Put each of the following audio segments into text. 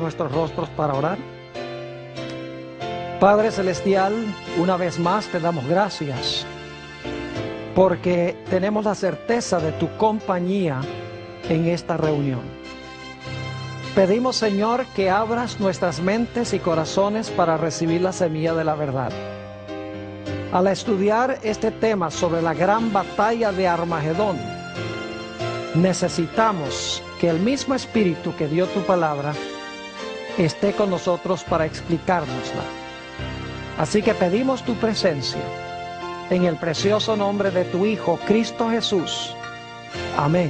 nuestros rostros para orar. Padre Celestial, una vez más te damos gracias porque tenemos la certeza de tu compañía en esta reunión. Pedimos, Señor, que abras nuestras mentes y corazones para recibir la semilla de la verdad. Al estudiar este tema sobre la gran batalla de Armagedón, necesitamos que el mismo Espíritu que dio tu palabra esté con nosotros para explicárnosla. Así que pedimos tu presencia en el precioso nombre de tu Hijo, Cristo Jesús. Amén.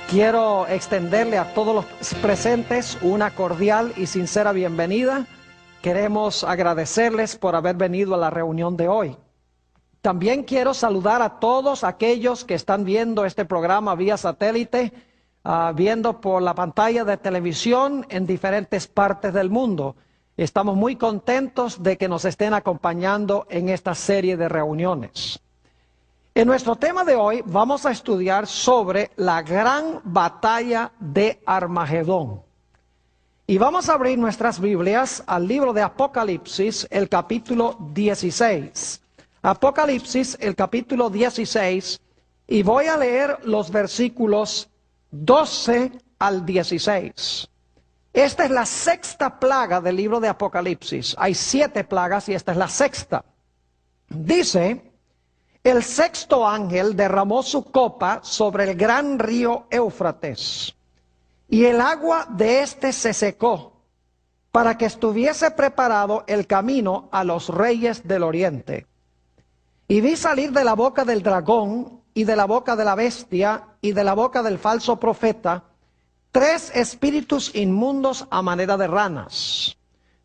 Quiero extenderle a todos los presentes una cordial y sincera bienvenida. Queremos agradecerles por haber venido a la reunión de hoy. También quiero saludar a todos aquellos que están viendo este programa vía satélite, viendo por la pantalla de televisión en diferentes partes del mundo. Estamos muy contentos de que nos estén acompañando en esta serie de reuniones. En nuestro tema de hoy vamos a estudiar sobre la gran batalla de Armagedón. Y vamos a abrir nuestras Biblias al libro de Apocalipsis, el capítulo 16. Apocalipsis, el capítulo 16, y voy a leer los versículos 12 al 16. Esta es la sexta plaga del libro de Apocalipsis. Hay 7 plagas y esta es la sexta. Dice: el sexto ángel derramó su copa sobre el gran río Éufrates, y el agua de éste se secó, para que estuviese preparado el camino a los reyes del oriente. Y vi salir de la boca del dragón, y de la boca de la bestia, y de la boca del falso profeta, 3 espíritus inmundos a manera de ranas,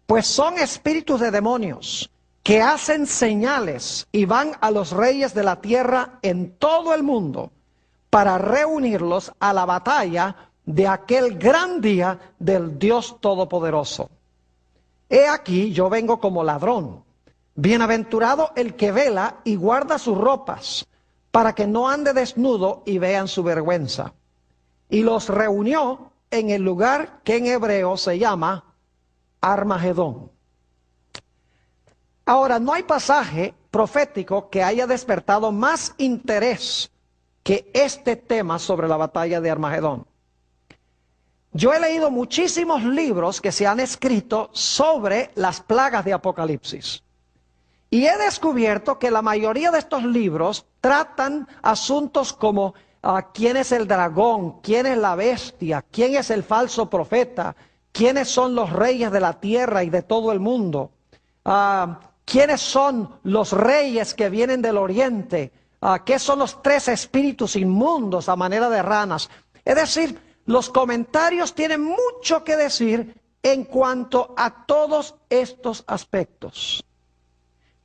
pues son espíritus de demonios, que hacen señales y van a los reyes de la tierra en todo el mundo, para reunirlos a la batalla de aquel gran día del Dios Todopoderoso. He aquí, yo vengo como ladrón. Bienaventurado el que vela y guarda sus ropas, para que no ande desnudo y vean su vergüenza. Y los reunió en el lugar que en hebreo se llama Armagedón. Ahora, no hay pasaje profético que haya despertado más interés que este tema sobre la batalla de Armagedón. Yo he leído muchísimos libros que se han escrito sobre las plagas de Apocalipsis. Y he descubierto que la mayoría de estos libros tratan asuntos como quién es el dragón, quién es la bestia, quién es el falso profeta, quiénes son los reyes de la tierra y de todo el mundo, quiénes son los reyes que vienen del oriente, qué son los 3 espíritus inmundos a manera de ranas. Es decir, los comentarios tienen mucho que decir en cuanto a todos estos aspectos.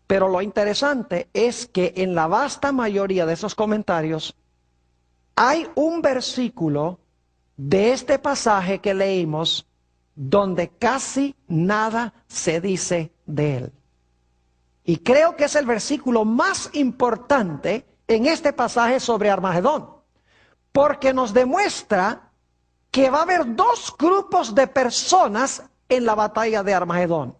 Pero lo interesante es que en la vasta mayoría de esos comentarios hay un versículo de este pasaje que leímos donde casi nada se dice de él. Y creo que es el versículo más importante en este pasaje sobre Armagedón, porque nos demuestra que va a haber 2 grupos de personas en la batalla de Armagedón.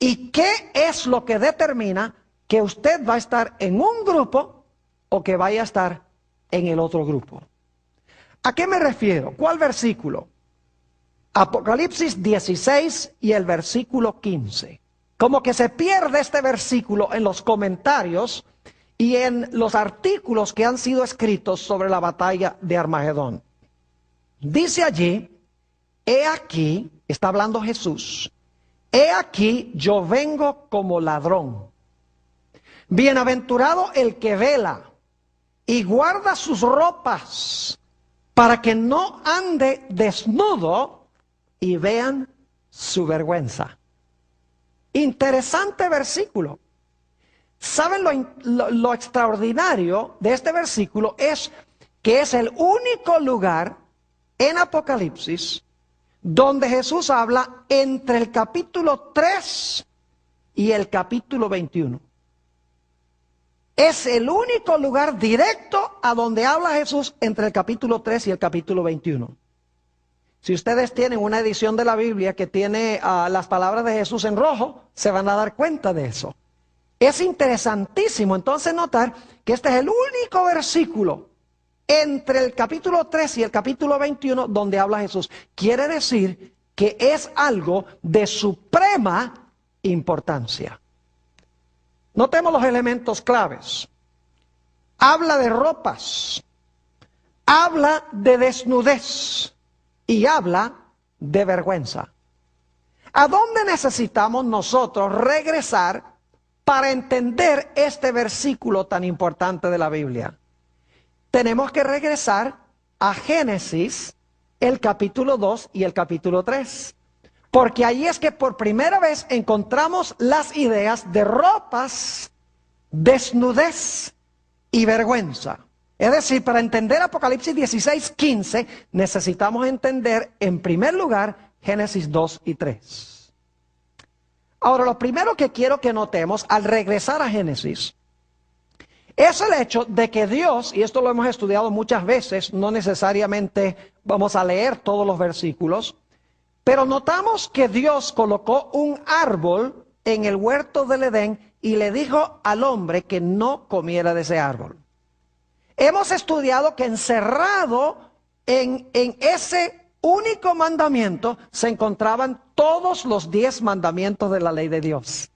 ¿Y qué es lo que determina que usted va a estar en un grupo o que vaya a estar en el otro grupo? ¿A qué me refiero? ¿Cuál versículo? Apocalipsis 16 y el versículo 15. Como que se pierde este versículo en los comentarios y en los artículos que han sido escritos sobre la batalla de Armagedón. Dice allí: he aquí, está hablando Jesús, he aquí yo vengo como ladrón. Bienaventurado el que vela y guarda sus ropas, para que no ande desnudo y vean su vergüenza. Interesante versículo. ¿Saben lo extraordinario de este versículo? Es que es el único lugar en Apocalipsis donde Jesús habla entre el capítulo 3 y el capítulo 21. Es el único lugar directo a donde habla Jesús entre el capítulo 3 y el capítulo 21. Si ustedes tienen una edición de la Biblia que tiene las palabras de Jesús en rojo, se van a dar cuenta de eso. Es interesantísimo entonces notar que este es el único versículo entre el capítulo 3 y el capítulo 21 donde habla Jesús. Quiere decir que es algo de suprema importancia. Notemos los elementos claves. Habla de ropas, habla de desnudez y habla de vergüenza. ¿A dónde necesitamos nosotros regresar para entender este versículo tan importante de la Biblia? Tenemos que regresar a Génesis, el capítulo 2 y el capítulo 3. Porque ahí es que por primera vez encontramos las ideas de ropas, desnudez y vergüenza. Es decir, para entender Apocalipsis 16:15, necesitamos entender en primer lugar Génesis 2 y 3. Ahora, lo primero que quiero que notemos al regresar a Génesis es el hecho de que Dios, y esto lo hemos estudiado muchas veces, no necesariamente vamos a leer todos los versículos, pero notamos que Dios colocó un árbol en el huerto del Edén y le dijo al hombre que no comiera de ese árbol. Hemos estudiado que encerrado en ese único mandamiento se encontraban todos los 10 mandamientos de la ley de Dios.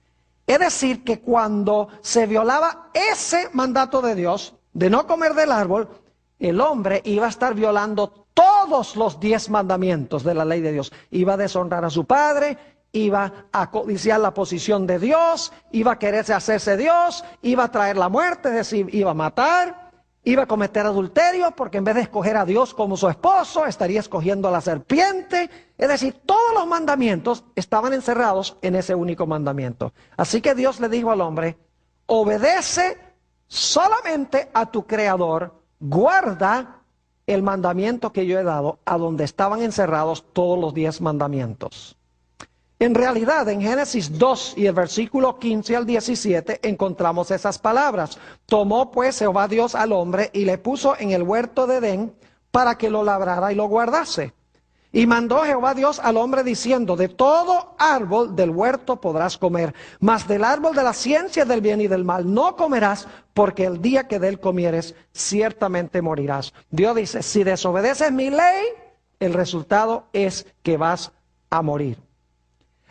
Es decir, que cuando se violaba ese mandato de Dios, de no comer del árbol, el hombre iba a estar violando todos los 10 mandamientos de la ley de Dios. Iba a deshonrar a su padre, iba a codiciar la posición de Dios, iba a quererse hacerse Dios, iba a traer la muerte, es decir, iba a matar, iba a cometer adulterio, porque en vez de escoger a Dios como su esposo, estaría escogiendo a la serpiente. Es decir, todos los mandamientos estaban encerrados en ese único mandamiento. Así que Dios le dijo al hombre, obedece solamente a tu Creador, guarda el mandamiento que yo he dado, a donde estaban encerrados todos los 10 mandamientos. En realidad, en Génesis 2 y el versículo 15 al 17 encontramos esas palabras. Tomó pues Jehová Dios al hombre y le puso en el huerto de Edén para que lo labrara y lo guardase. Y mandó Jehová Dios al hombre diciendo, de todo árbol del huerto podrás comer, mas del árbol de la ciencia del bien y del mal no comerás, porque el día que de él comieres, ciertamente morirás. Dios dice, si desobedeces mi ley, el resultado es que vas a morir.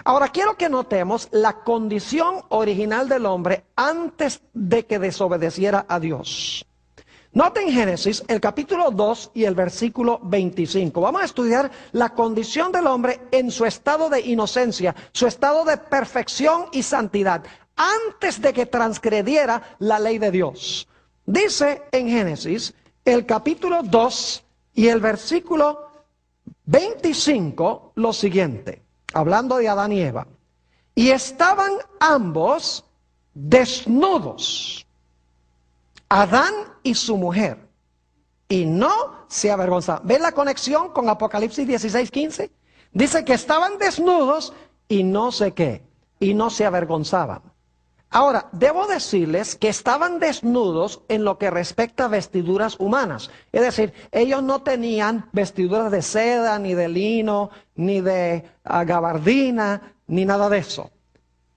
Ahora quiero que notemos la condición original del hombre antes de que desobedeciera a Dios. Noten Génesis, el capítulo 2 y el versículo 25. Vamos a estudiar la condición del hombre en su estado de inocencia, su estado de perfección y santidad, antes de que transgrediera la ley de Dios. Dice en Génesis, el capítulo 2 y el versículo 25, lo siguiente, hablando de Adán y Eva. Y estaban ambos desnudos, Adán y su mujer, y no se avergonzaban. ¿Ven la conexión con Apocalipsis 16:15? Dice que estaban desnudos y no sé qué, y no se avergonzaban. Ahora, debo decirles que estaban desnudos en lo que respecta a vestiduras humanas. Es decir, ellos no tenían vestiduras de seda, ni de lino, ni de gabardina, ni nada de eso.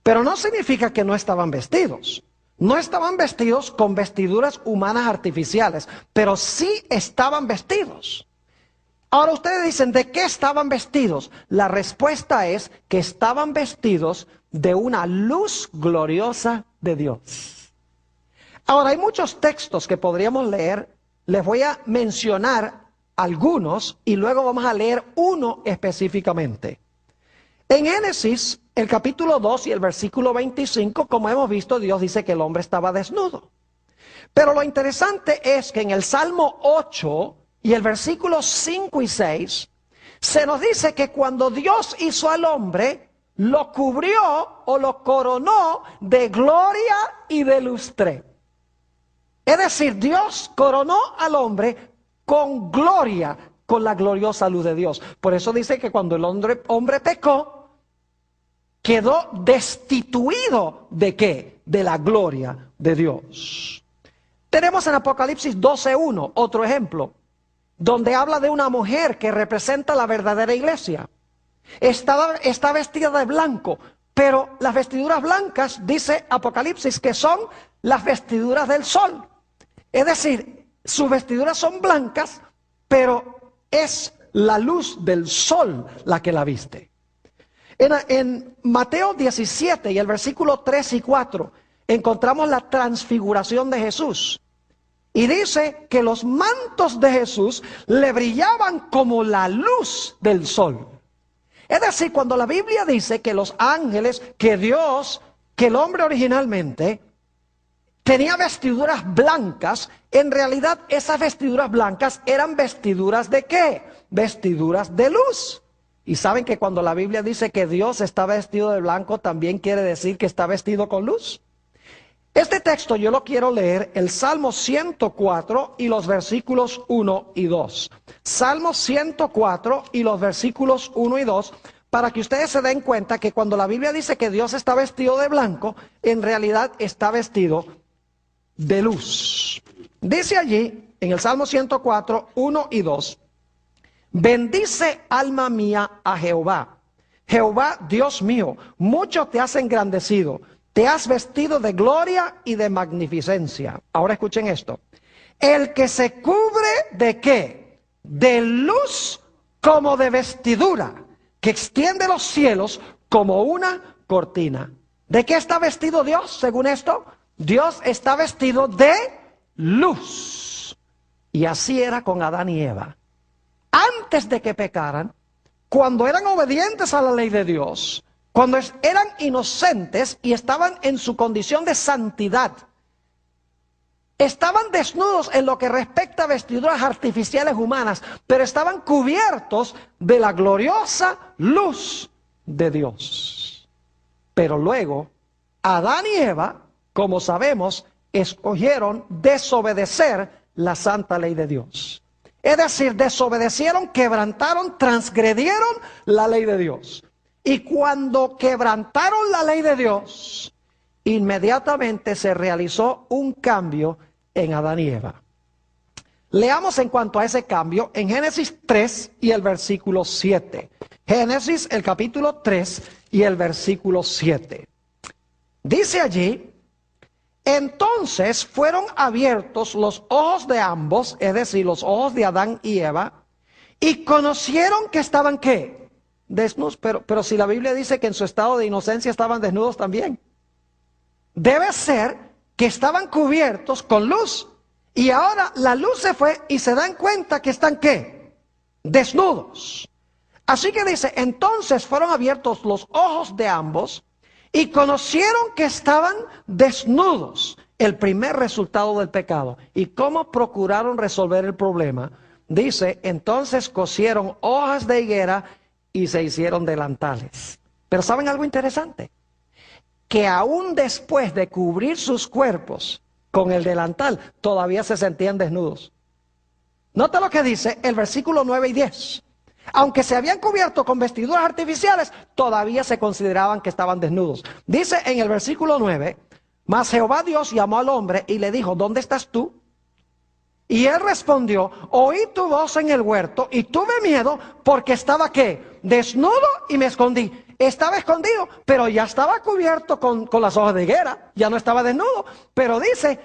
Pero no significa que no estaban vestidos. No estaban vestidos con vestiduras humanas artificiales, pero sí estaban vestidos. Ahora ustedes dicen, ¿de qué estaban vestidos? La respuesta es que estaban vestidos de una luz gloriosa de Dios. Ahora hay muchos textos que podríamos leer, les voy a mencionar algunos y luego vamos a leer uno específicamente. En Génesis, el capítulo 2 y el versículo 25, como hemos visto, Dios dice que el hombre estaba desnudo. Pero lo interesante es que en el Salmo 8 y el versículo 5 y 6, se nos dice que cuando Dios hizo al hombre, lo cubrió o lo coronó de gloria y de lustre. Es decir, Dios coronó al hombre con gloria, con la gloriosa luz de Dios. Por eso dice que cuando el hombre pecó, quedó destituido ¿de qué? De la gloria de Dios. Tenemos en Apocalipsis 12:1 otro ejemplo. donde habla de una mujer que representa la verdadera iglesia. Está vestida de blanco, pero las vestiduras blancas, dice Apocalipsis, que son las vestiduras del sol. Es decir, sus vestiduras son blancas, pero es la luz del sol la que la viste. En Mateo 17 y el versículo 3 y 4 encontramos la transfiguración de Jesús. Y dice que los mantos de Jesús le brillaban como la luz del sol. Es decir, cuando la Biblia dice que los ángeles, que Dios, que el hombre originalmente tenía vestiduras blancas, en realidad esas vestiduras blancas eran vestiduras ¿de qué? Vestiduras de luz. Y saben que cuando la Biblia dice que Dios está vestido de blanco, también quiere decir que está vestido con luz. Este texto yo lo quiero leer, el Salmo 104 y los versículos 1 y 2. Salmo 104 y los versículos 1 y 2, para que ustedes se den cuenta que cuando la Biblia dice que Dios está vestido de blanco, en realidad está vestido de luz. Dice allí, en el Salmo 104, 1 y 2, bendice alma mía a Jehová. Jehová, Dios mío, mucho te has engrandecido. Te has vestido de gloria y de magnificencia. Ahora escuchen esto. El que se cubre ¿de qué? De luz como de vestidura, que extiende los cielos como una cortina. ¿De qué está vestido Dios según esto? Dios está vestido de luz. Y así era con Adán y Eva. Antes de que pecaran, cuando eran obedientes a la ley de Dios, cuando eran inocentes y estaban en su condición de santidad, estaban desnudos en lo que respecta a vestiduras artificiales humanas, pero estaban cubiertos de la gloriosa luz de Dios. Pero luego, Adán y Eva, como sabemos, escogieron desobedecer la santa ley de Dios. Es decir, desobedecieron, quebrantaron, transgredieron la ley de Dios. Y cuando quebrantaron la ley de Dios, inmediatamente se realizó un cambio en Adán y Eva. Leamos en cuanto a ese cambio en Génesis 3 y el versículo 7. Génesis, el capítulo 3 y el versículo 7. Dice allí, entonces fueron abiertos los ojos de ambos, es decir, los ojos de Adán y Eva, y conocieron que estaban ¿qué? Desnudos, pero si la Biblia dice que en su estado de inocencia estaban desnudos también. Debe ser que estaban cubiertos con luz. Y ahora la luz se fue y se dan cuenta que están ¿qué? Desnudos. Así que dice, entonces fueron abiertos los ojos de ambos y conocieron que estaban desnudos. El primer resultado del pecado. ¿Y cómo procuraron resolver el problema? Dice, entonces cosieron hojas de higuera y se hicieron delantales. Pero ¿saben algo interesante? Que aún después de cubrir sus cuerpos con el delantal, todavía se sentían desnudos. Nota lo que dice el versículo 9 y 10. Aunque se habían cubierto con vestiduras artificiales, todavía se consideraban que estaban desnudos. Dice en el versículo 9, mas Jehová Dios llamó al hombre y le dijo, ¿dónde estás tú? Y él respondió, oí tu voz en el huerto y tuve miedo porque estaba ¿qué? Desnudo y me escondí. Estaba escondido, pero ya estaba cubierto con las hojas de higuera, ya no estaba desnudo. Pero dice,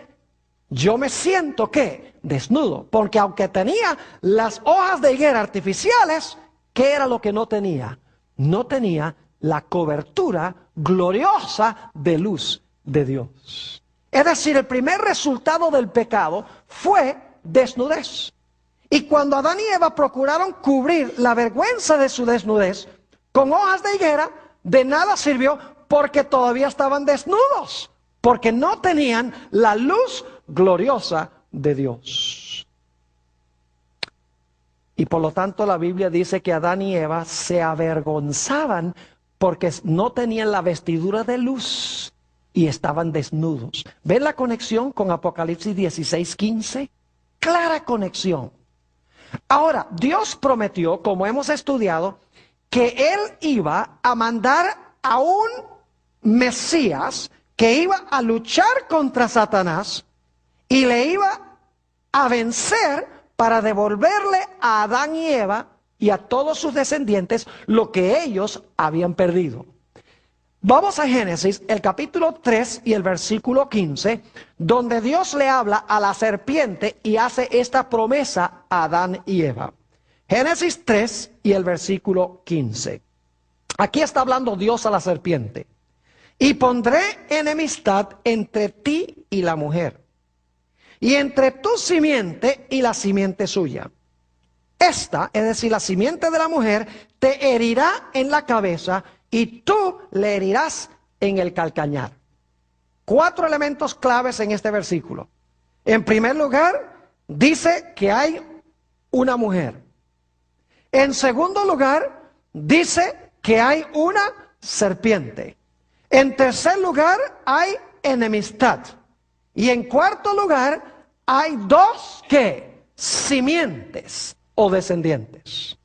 yo me siento ¿qué? Desnudo, porque aunque tenía las hojas de higuera artificiales, ¿qué era lo que no tenía? No tenía la cobertura gloriosa de luz de Dios. Es decir, el primer resultado del pecado fue desnudez. Y cuando Adán y Eva procuraron cubrir la vergüenza de su desnudez con hojas de higuera, de nada sirvió porque todavía estaban desnudos, porque no tenían la luz gloriosa de Dios. Y por lo tanto la Biblia dice que Adán y Eva se avergonzaban porque no tenían la vestidura de luz y estaban desnudos. ¿Ven la conexión con Apocalipsis 16:15? Clara conexión. Ahora, Dios prometió, como hemos estudiado, que Él iba a mandar a un Mesías que iba a luchar contra Satanás y le iba a vencer para devolverle a Adán y Eva y a todos sus descendientes lo que ellos habían perdido. Vamos a Génesis, el capítulo 3 y el versículo 15, donde Dios le habla a la serpiente y hace esta promesa a Adán y Eva. Génesis 3 y el versículo 15. Aquí está hablando Dios a la serpiente. Y pondré enemistad entre ti y la mujer, y entre tu simiente y la simiente suya. Esta, es decir, la simiente de la mujer, te herirá en la cabeza y tú le herirás en el calcañar. 4 elementos claves en este versículo. En primer lugar, dice que hay una mujer. En segundo lugar, dice que hay una serpiente. En tercer lugar, hay enemistad. Y en cuarto lugar, hay 2, ¿qué? Simientes o descendientes.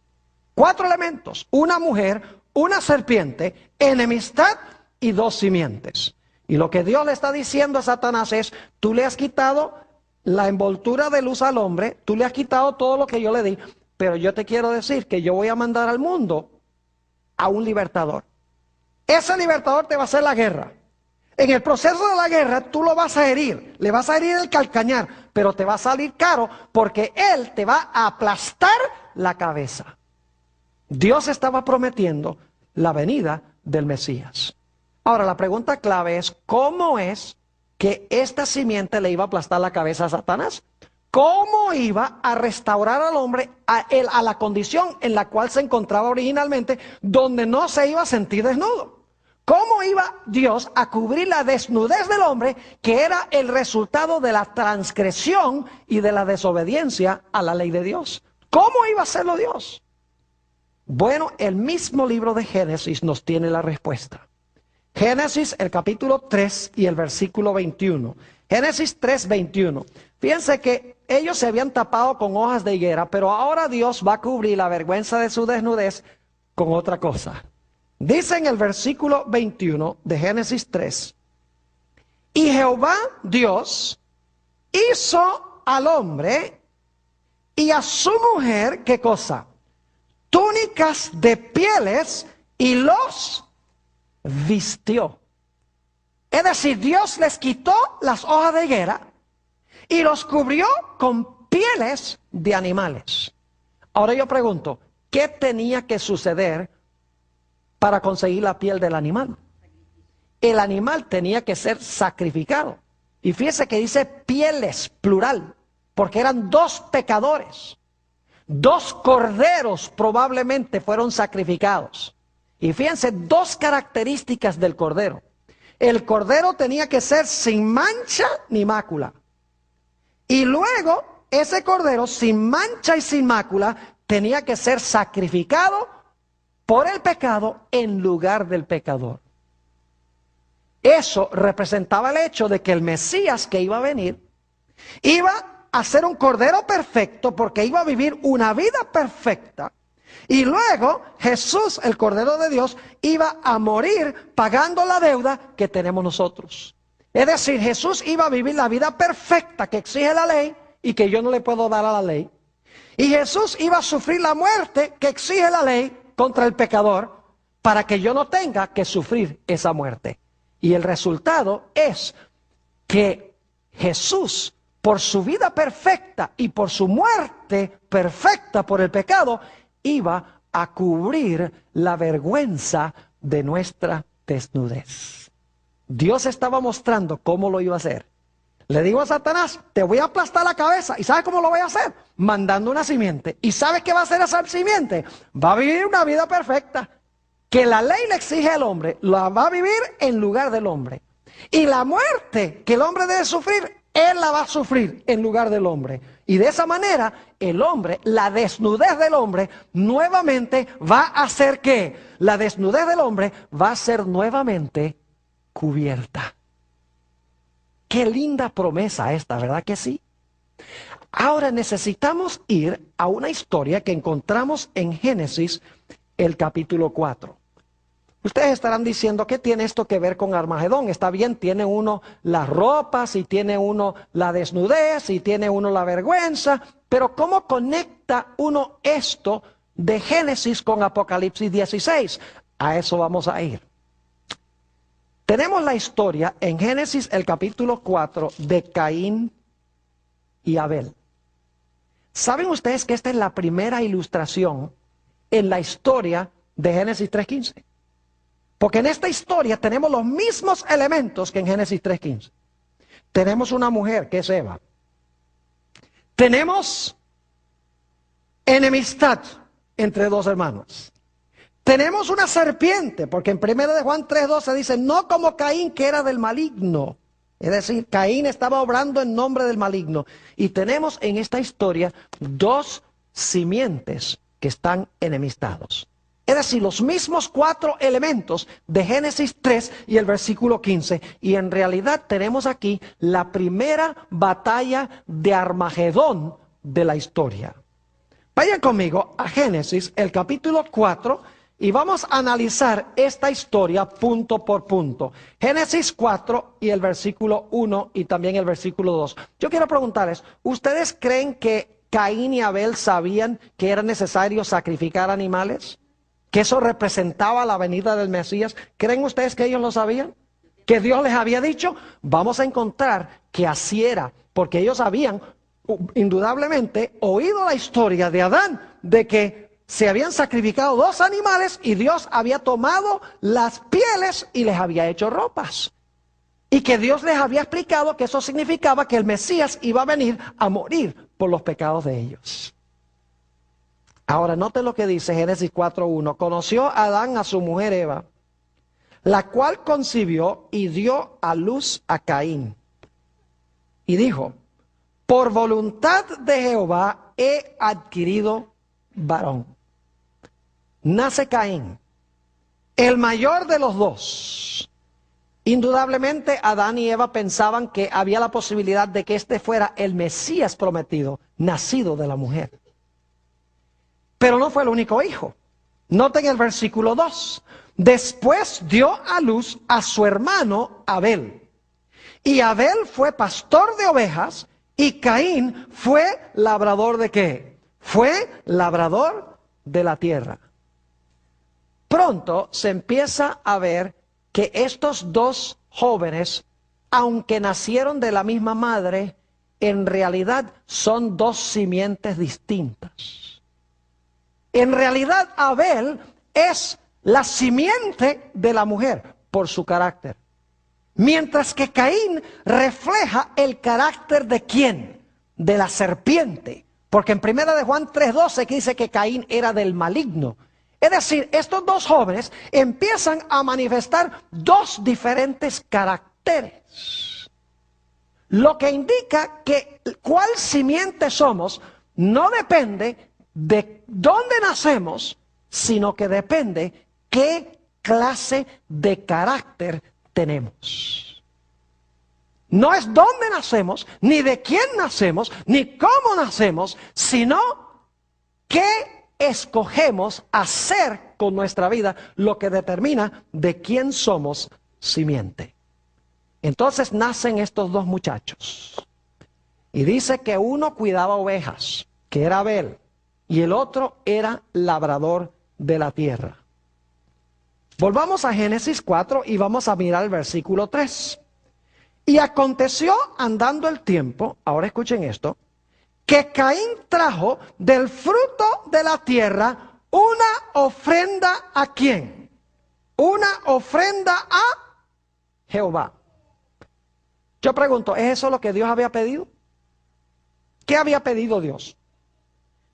4 elementos, una mujer, una serpiente, enemistad y 2 simientes. Y lo que Dios le está diciendo a Satanás es, tú le has quitado la envoltura de luz al hombre, tú le has quitado todo lo que yo le di, pero yo te quiero decir que yo voy a mandar al mundo a un libertador. Ese libertador te va a hacer la guerra. En el proceso de la guerra tú lo vas a herir, le vas a herir el calcañar, pero te va a salir caro porque él te va a aplastar la cabeza. Dios estaba prometiendo la venida del Mesías. Ahora la pregunta clave es, ¿cómo es que esta simiente le iba a aplastar la cabeza a Satanás? ¿Cómo iba a restaurar al hombre a la condición en la cual se encontraba originalmente, donde no se iba a sentir desnudo? ¿Cómo iba Dios a cubrir la desnudez del hombre, que era el resultado de la transgresión y de la desobediencia a la ley de Dios? ¿Cómo iba a hacerlo Dios? Bueno, el mismo libro de Génesis nos tiene la respuesta. Génesis, el capítulo 3 y el versículo 21. Génesis 3, 21. Fíjense que ellos se habían tapado con hojas de higuera, pero ahora Dios va a cubrir la vergüenza de su desnudez con otra cosa. Dice en el versículo 21 de Génesis 3, y Jehová Dios hizo al hombre y a su mujer, ¿qué cosa? Túnicas de pieles y los vistió. Es decir, Dios les quitó las hojas de higuera y los cubrió con pieles de animales. Ahora yo pregunto, ¿qué tenía que suceder para conseguir la piel del animal? El animal tenía que ser sacrificado. Y fíjese que dice pieles, plural, porque eran 2 pecadores. 2 corderos probablemente fueron sacrificados. Y fíjense 2 características del cordero. El cordero tenía que ser sin mancha ni mácula. Y luego ese cordero sin mancha y sin mácula tenía que ser sacrificado por el pecado en lugar del pecador. Eso representaba el hecho de que el Mesías que iba a venir iba a ser un cordero perfecto, porque iba a vivir una vida perfecta. Y luego Jesús, el Cordero de Dios, iba a morir pagando la deuda que tenemos nosotros. Es decir, Jesús iba a vivir la vida perfecta que exige la ley y que yo no le puedo dar a la ley. Y Jesús iba a sufrir la muerte que exige la ley contra el pecador para que yo no tenga que sufrir esa muerte. Y el resultado es que Jesús, por su vida perfecta y por su muerte perfecta por el pecado, iba a cubrir la vergüenza de nuestra desnudez. Dios estaba mostrando cómo lo iba a hacer. Le digo a Satanás, te voy a aplastar la cabeza. ¿Y sabes cómo lo voy a hacer? Mandando una simiente. ¿Y sabes qué va a hacer esa simiente? Va a vivir una vida perfecta, que la ley le exige al hombre, la va a vivir en lugar del hombre. Y la muerte que el hombre debe sufrir, él la va a sufrir en lugar del hombre. Y de esa manera, el hombre, la desnudez del hombre, nuevamente va a hacer ¿qué? La desnudez del hombre va a ser nuevamente cubierta. Qué linda promesa esta, ¿verdad que sí? Ahora necesitamos ir a una historia que encontramos en Génesis, el capítulo 4. Ustedes estarán diciendo, ¿qué tiene esto que ver con Armagedón? Está bien, tiene uno las ropas, y tiene uno la desnudez, y tiene uno la vergüenza, Pero ¿cómo conecta uno esto de Génesis con Apocalipsis 16? A eso vamos a ir. Tenemos la historia en Génesis el capítulo 4 de Caín y Abel. ¿Saben ustedes que esta es la primera ilustración en la historia de Génesis 3:15? Porque en esta historia tenemos los mismos elementos que en Génesis 3:15. Tenemos una mujer que es Eva. Tenemos enemistad entre dos hermanos. Tenemos una serpiente, porque en 1 de Juan 3:12 dice, no como Caín que era del maligno. Es decir, Caín estaba obrando en nombre del maligno. Y tenemos en esta historia dos simientes que están enemistados. Es decir, los mismos 4 elementos de Génesis 3 y el versículo 15. Y en realidad tenemos aquí la primera batalla de Armagedón de la historia. Vayan conmigo a Génesis, el capítulo 4, y vamos a analizar esta historia punto por punto. Génesis 4 y el versículo 1 y también el versículo 2. Yo quiero preguntarles, ¿ustedes creen que Caín y Abel sabían que era necesario sacrificar animales? ¿Que eso representaba la venida del Mesías? ¿Creen ustedes que ellos lo sabían? ¿Que Dios les había dicho? Vamos a encontrar que así era, porque ellos habían indudablemente oído la historia de Adán, de que se habían sacrificado 2 animales y Dios había tomado las pieles y les había hecho ropas. Y que Dios les había explicado que eso significaba que el Mesías iba a venir a morir por los pecados de ellos. Ahora, noten lo que dice Génesis 4:1. Conoció Adán a su mujer Eva, la cual concibió y dio a luz a Caín. Y dijo, por voluntad de Jehová he adquirido varón. Nace Caín, el mayor de los 2. Indudablemente Adán y Eva pensaban que había la posibilidad de que este fuera el Mesías prometido, nacido de la mujer. Pero no fue el único hijo. Noten el versículo 2. Después dio a luz a su hermano Abel. Y Abel fue pastor de ovejas y Caín fue labrador ¿de qué? Fue labrador de la tierra. Pronto se empieza a ver que estos 2 jóvenes, aunque nacieron de la misma madre, en realidad son 2 simientes distintas. En realidad Abel es la simiente de la mujer por su carácter. Mientras que Caín refleja el carácter ¿de quién? De la serpiente. Porque en 1 de Juan 3:12 que dice que Caín era del maligno. Es decir, estos 2 jóvenes empiezan a manifestar 2 diferentes caracteres. Lo que indica que cuál simiente somos no depende de dónde nacemos, sino que depende qué clase de carácter tenemos. No es dónde nacemos, ni de quién nacemos, ni cómo nacemos, sino qué escogemos hacer con nuestra vida, lo que determina de quién somos simiente. Entonces nacen estos 2 muchachos. Y dice que uno cuidaba ovejas, que era Abel, y el otro era labrador de la tierra. Volvamos a Génesis 4 y vamos a mirar el versículo 3. Y aconteció andando el tiempo, ahora escuchen esto, que Caín trajo del fruto de la tierra una ofrenda ¿a quién? Una ofrenda a Jehová. Yo pregunto, ¿es eso lo que Dios había pedido? ¿Qué había pedido Dios?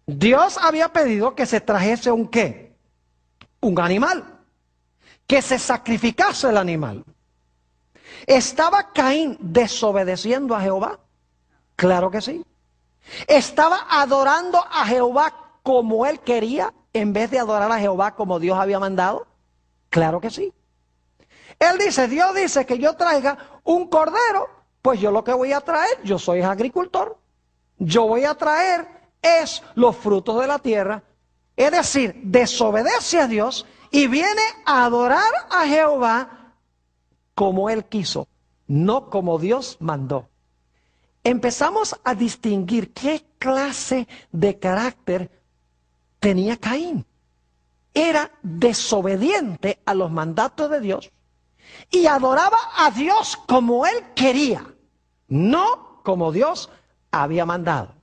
Dios había pedido que se trajese un ¿qué? Un animal. Que se sacrificase el animal. ¿Estaba Caín desobedeciendo a Jehová? Claro que sí. ¿Estaba adorando a Jehová como él quería en vez de adorar a Jehová como Dios había mandado? Claro que sí. Él dice, Dios dice que yo traiga un cordero, pues yo lo que voy a traer, yo soy agricultor, yo voy a traer es los frutos de la tierra, es decir, desobedece a Dios y viene a adorar a Jehová como él quiso, no como Dios mandó. empezamos a distinguir qué clase de carácter tenía Caín. Era desobediente a los mandatos de Dios y adoraba a Dios como él quería, no como Dios había mandado.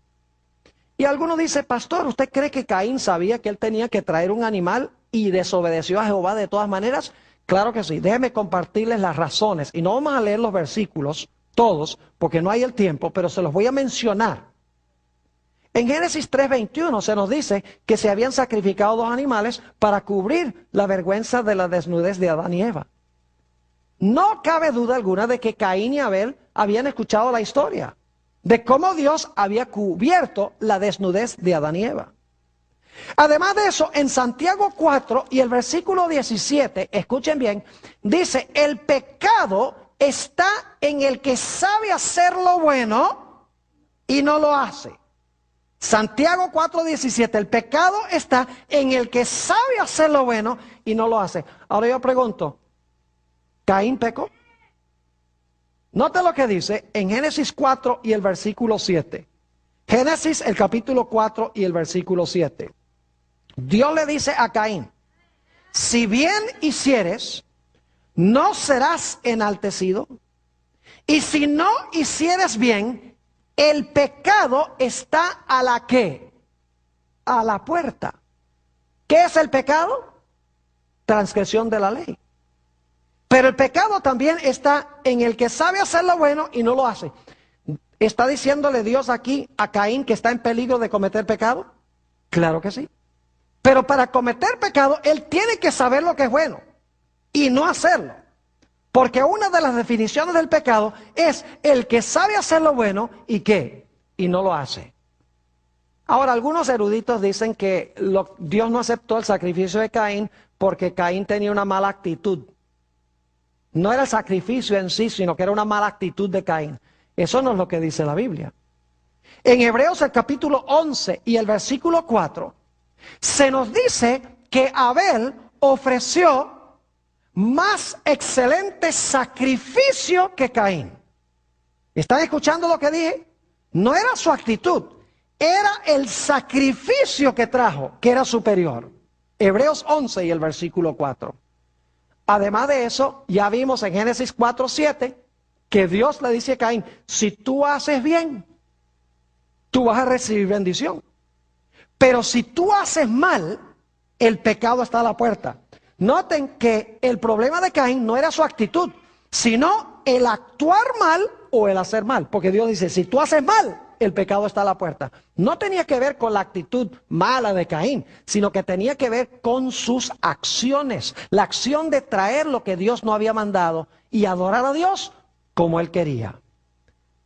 Y alguno dice, pastor, ¿usted cree que Caín sabía que él tenía que traer un animal y desobedeció a Jehová de todas maneras? Claro que sí. Déjeme compartirles las razones. Y no vamos a leer los versículos todos, porque no hay el tiempo, pero se los voy a mencionar. En Génesis 3:21 se nos dice que se habían sacrificado 2 animales para cubrir la vergüenza de la desnudez de Adán y Eva. No cabe duda alguna de que Caín y Abel habían escuchado la historia de cómo Dios había cubierto la desnudez de Adán y Eva. Además de eso, en Santiago 4 y el versículo 17, escuchen bien, dice, el pecado está en el que sabe hacer lo bueno y no lo hace. Santiago 4:17, el pecado está en el que sabe hacer lo bueno y no lo hace. Ahora yo pregunto, ¿Caín pecó? Note lo que dice en Génesis 4 y el versículo 7. Génesis el capítulo 4 y el versículo 7. Dios le dice a Caín, si bien hicieres, no serás enaltecido, y si no hicieres bien, el pecado está a la ¿qué? A la puerta. ¿Qué es el pecado? Transgresión de la ley. Pero el pecado también está en el que sabe hacer lo bueno y no lo hace. ¿Está diciéndole Dios aquí a Caín que está en peligro de cometer pecado? Claro que sí. Pero para cometer pecado, él tiene que saber lo que es bueno y no hacerlo. Porque una de las definiciones del pecado es el que sabe hacer lo bueno y ¿qué? Y no lo hace. Ahora, algunos eruditos dicen que Dios no aceptó el sacrificio de Caín porque Caín tenía una mala actitud. No era el sacrificio en sí, sino que era una mala actitud de Caín. Eso no es lo que dice la Biblia. En Hebreos el capítulo 11 y el versículo 4, se nos dice que Abel ofreció más excelente sacrificio que Caín. ¿Están escuchando lo que dije? No era su actitud, era el sacrificio que trajo, que era superior. Hebreos 11 y el versículo 4. Además de eso, ya vimos en Génesis 4:7 que Dios le dice a Caín, si tú haces bien, tú vas a recibir bendición. Pero si tú haces mal, el pecado está a la puerta. Noten que el problema de Caín no era su actitud, sino el actuar mal o el hacer mal. Porque Dios dice, si tú haces mal, el pecado está a la puerta. No tenía que ver con la actitud mala de Caín, sino que tenía que ver con sus acciones. La acción de traer lo que Dios no había mandado y adorar a Dios como él quería.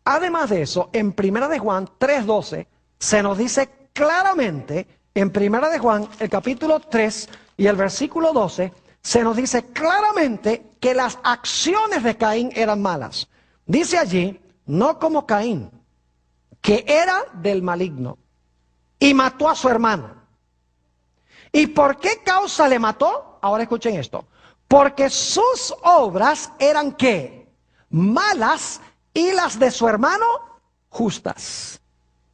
Además de eso, en 1 de Juan 3:12 se nos dice claramente, en 1 de Juan, el capítulo 3 y el versículo 12, se nos dice claramente que las acciones de Caín eran malas. Dice allí, no como Caín, que era del maligno y mató a su hermano. ¿Y por qué causa le mató? Ahora escuchen esto. Porque sus obras eran ¿qué? Malas y las de su hermano justas.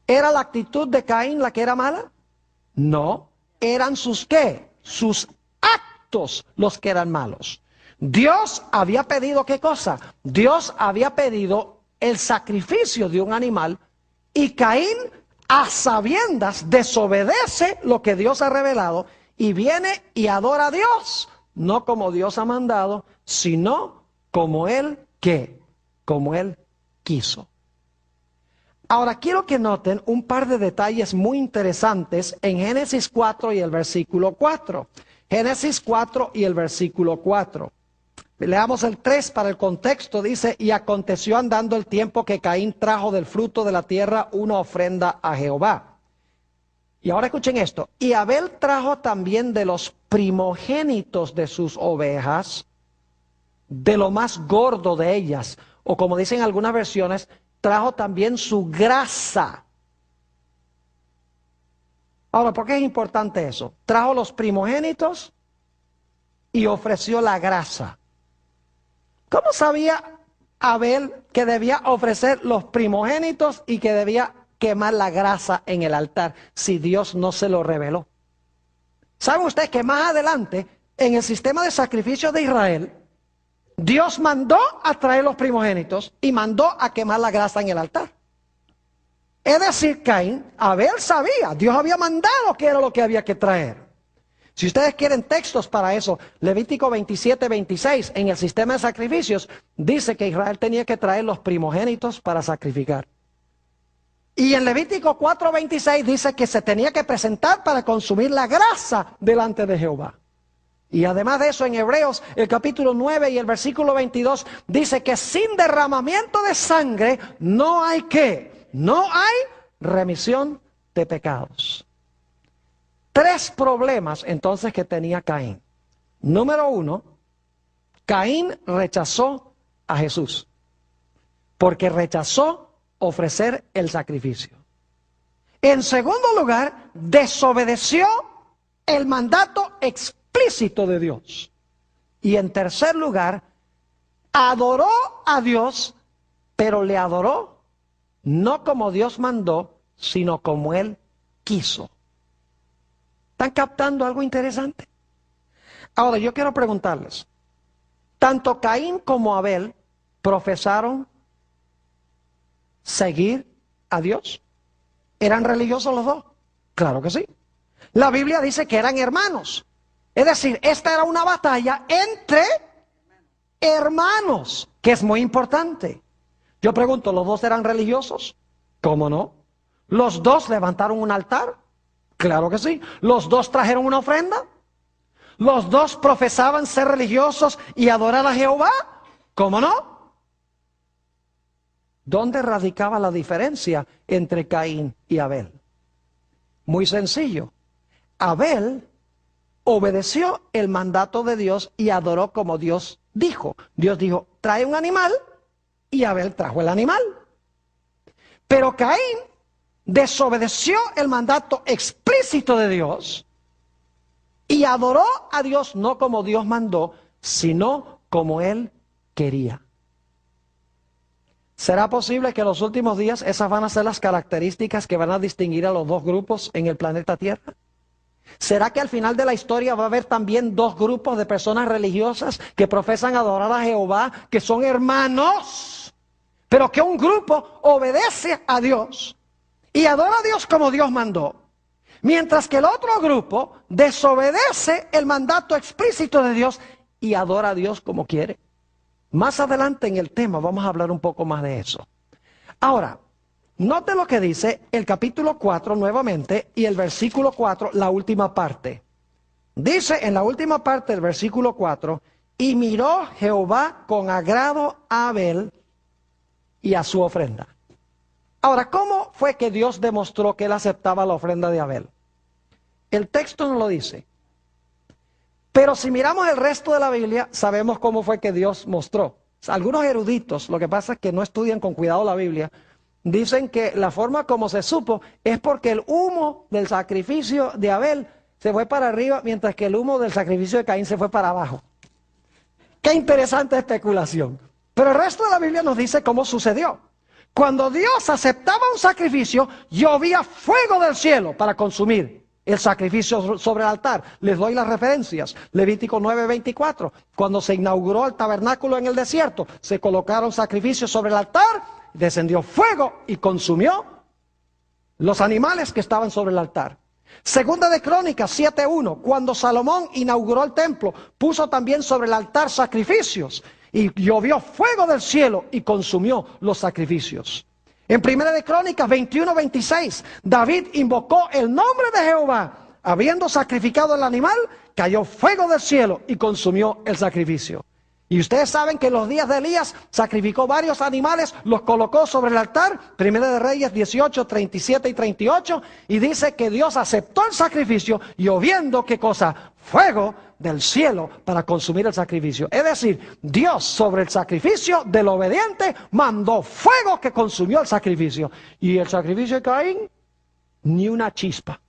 ¿Era la actitud de Caín la que era mala? No, eran sus ¿qué? Sus actos los que eran malos. Dios había pedido ¿qué cosa? Dios había pedido el sacrificio de un animal y Caín a sabiendas desobedece lo que Dios ha revelado y viene y adora a Dios, no como Dios ha mandado, sino como él ¿qué? Como él quiso. Ahora quiero que noten un par de detalles muy interesantes en Génesis 4 y el versículo 4. Génesis 4 y el versículo 4. Leamos el 3 para el contexto. Dice, y aconteció andando el tiempo que Caín trajo del fruto de la tierra una ofrenda a Jehová. Y ahora escuchen esto. Y Abel trajo también de los primogénitos de sus ovejas, de lo más gordo de ellas, o como dicen algunas versiones, trajo también su grasa. Ahora, ¿por qué es importante eso? Trajo los primogénitos y ofreció la grasa. ¿Cómo sabía Abel que debía ofrecer los primogénitos y que debía quemar la grasa en el altar si Dios no se lo reveló? ¿Saben ustedes que más adelante, en el sistema de sacrificios de Israel, Dios mandó a traer los primogénitos y mandó a quemar la grasa en el altar? Es decir, Abel sabía, Dios había mandado que era lo que había que traer. Si ustedes quieren textos para eso, Levítico 27, 26, en el sistema de sacrificios, dice que Israel tenía que traer los primogénitos para sacrificar. Y en Levítico 4, 26 dice que se tenía que presentar para consumir la grasa delante de Jehová. Y además de eso, en Hebreos, el capítulo 9 y el versículo 22, dice que sin derramamiento de sangre no hay ¿qué? No hay remisión de pecados. 3 problemas entonces que tenía Caín. Número 1, Caín rechazó a Jesús, porque rechazó ofrecer el sacrificio. En segundo lugar, desobedeció el mandato explícito de Dios. Y en tercer lugar, adoró a Dios, pero le adoró no como Dios mandó, sino como Él quiso. ¿Están captando algo interesante? Ahora yo quiero preguntarles, tanto Caín como Abel profesaron seguir a Dios. ¿Eran religiosos los dos? Claro que sí. La Biblia dice que eran hermanos. Es decir, esta era una batalla entre hermanos, que es muy importante. Yo pregunto, ¿los dos eran religiosos? ¿Cómo no? ¿Los dos levantaron un altar? Claro que sí. ¿Los dos trajeron una ofrenda? ¿Los dos profesaban ser religiosos y adorar a Jehová? ¿Cómo no? ¿Dónde radicaba la diferencia entre Caín y Abel? Muy sencillo. Abel obedeció el mandato de Dios y adoró como Dios dijo. Dios dijo, trae un animal, y Abel trajo el animal. Pero Caín desobedeció el mandato explícito de Dios y adoró a Dios no como Dios mandó, sino como Él quería. ¿Será posible que en los últimos días esas van a ser las características que van a distinguir a los dos grupos en el planeta Tierra? ¿Será que al final de la historia va a haber también 2 grupos de personas religiosas que profesan adorar a Jehová, que son hermanos, pero que un grupo obedece a Dios y adora a Dios como Dios mandó, mientras que el otro grupo desobedece el mandato explícito de Dios y adora a Dios como quiere? Más adelante en el tema vamos a hablar un poco más de eso. Ahora, note lo que dice el capítulo 4 nuevamente y el versículo 4, la última parte. Dice en la última parte del versículo 4, y miró Jehová con agrado a Abel y a su ofrenda. Ahora, ¿cómo fue que Dios demostró que Él aceptaba la ofrenda de Abel? El texto no lo dice. Pero si miramos el resto de la Biblia, sabemos cómo fue que Dios mostró. Algunos eruditos, lo que pasa es que no estudian con cuidado la Biblia, dicen que la forma como se supo es porque el humo del sacrificio de Abel se fue para arriba, mientras que el humo del sacrificio de Caín se fue para abajo. Qué interesante especulación. Pero el resto de la Biblia nos dice cómo sucedió. Cuando Dios aceptaba un sacrificio, llovía fuego del cielo para consumir el sacrificio sobre el altar. Les doy las referencias. Levítico 9:24. Cuando se inauguró el tabernáculo en el desierto, se colocaron sacrificios sobre el altar, descendió fuego y consumió los animales que estaban sobre el altar. Segunda de Crónicas 7:1. Cuando Salomón inauguró el templo, puso también sobre el altar sacrificios, y llovió fuego del cielo y consumió los sacrificios. En Primera de Crónicas 21:26, David invocó el nombre de Jehová. Habiendo sacrificado el animal, cayó fuego del cielo y consumió el sacrificio. Y ustedes saben que en los días de Elías sacrificó varios animales, los colocó sobre el altar. Primera de Reyes 18, 37 y 38. Y dice que Dios aceptó el sacrificio, lloviendo, ¿qué cosa? Fuego del cielo para consumir el sacrificio. Es decir, Dios sobre el sacrificio del obediente mandó fuego que consumió el sacrificio. Y el sacrificio de Caín, ni una chispa.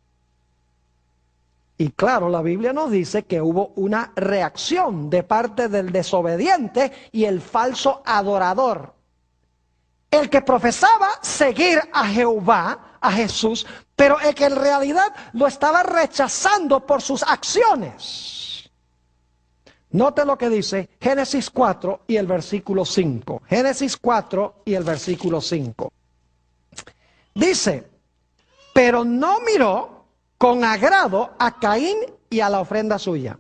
Y claro, la Biblia nos dice que hubo una reacción de parte del desobediente y el falso adorador. El que profesaba seguir a Jehová, a Jesús, pero el que en realidad lo estaba rechazando por sus acciones. Note lo que dice Génesis 4 y el versículo 5. Génesis 4 y el versículo 5. Dice, pero no miró con agrado a Caín y a la ofrenda suya.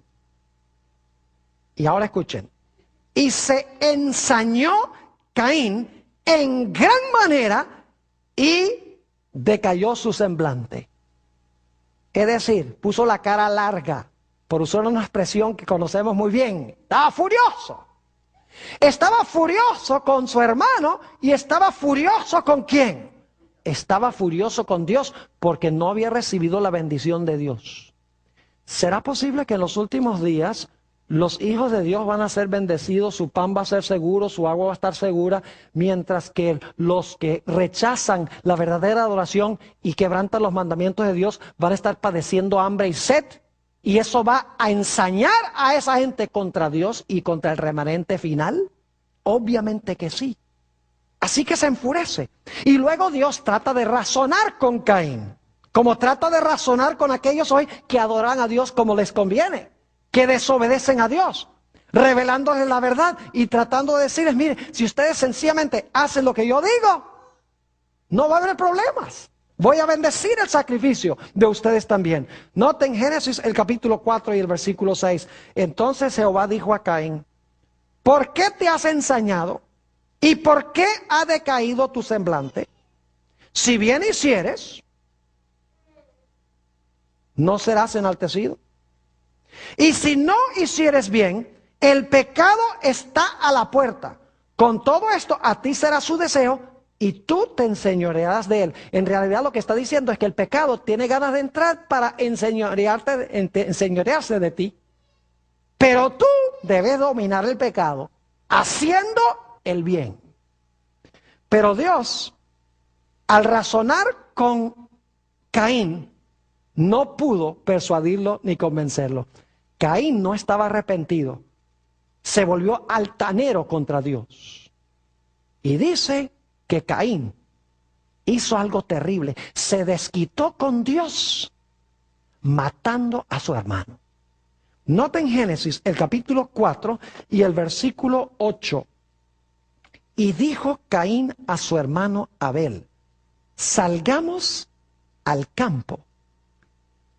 Y ahora escuchen. Y se ensañó Caín en gran manera y decayó su semblante. Es decir, puso la cara larga, por usar una expresión que conocemos muy bien. Estaba furioso. Estaba furioso con su hermano y estaba furioso ¿con quién? Estaba furioso con Dios porque no había recibido la bendición de Dios. ¿Será posible que en los últimos días los hijos de Dios van a ser bendecidos, su pan va a ser seguro, su agua va a estar segura, mientras que los que rechazan la verdadera adoración y quebrantan los mandamientos de Dios van a estar padeciendo hambre y sed? ¿Y eso va a ensañar a esa gente contra Dios y contra el remanente final? Obviamente que sí. Así que se enfurece. Y luego Dios trata de razonar con Caín, como trata de razonar con aquellos hoy que adoran a Dios como les conviene, que desobedecen a Dios, revelándoles la verdad y tratando de decirles, mire, si ustedes sencillamente hacen lo que yo digo, no va a haber problemas. Voy a bendecir el sacrificio de ustedes también. Noten Génesis el capítulo 4 y el versículo 6. Entonces Jehová dijo a Caín, ¿por qué te has ensañado? ¿Y por qué ha decaído tu semblante? Si bien hicieres, no serás enaltecido. Y si no hicieres bien, el pecado está a la puerta. Con todo esto, a ti será su deseo y tú te enseñorearás de él. En realidad lo que está diciendo es que el pecado tiene ganas de entrar para enseñorearse de ti. Pero tú debes dominar el pecado haciendo el bien. Pero Dios, al razonar con Caín, no pudo persuadirlo ni convencerlo. Caín no estaba arrepentido. Se volvió altanero contra Dios. Y dice que Caín hizo algo terrible. Se desquitó con Dios matando a su hermano. Noten Génesis el capítulo 4 y el versículo 8. Y dijo Caín a su hermano Abel, salgamos al campo.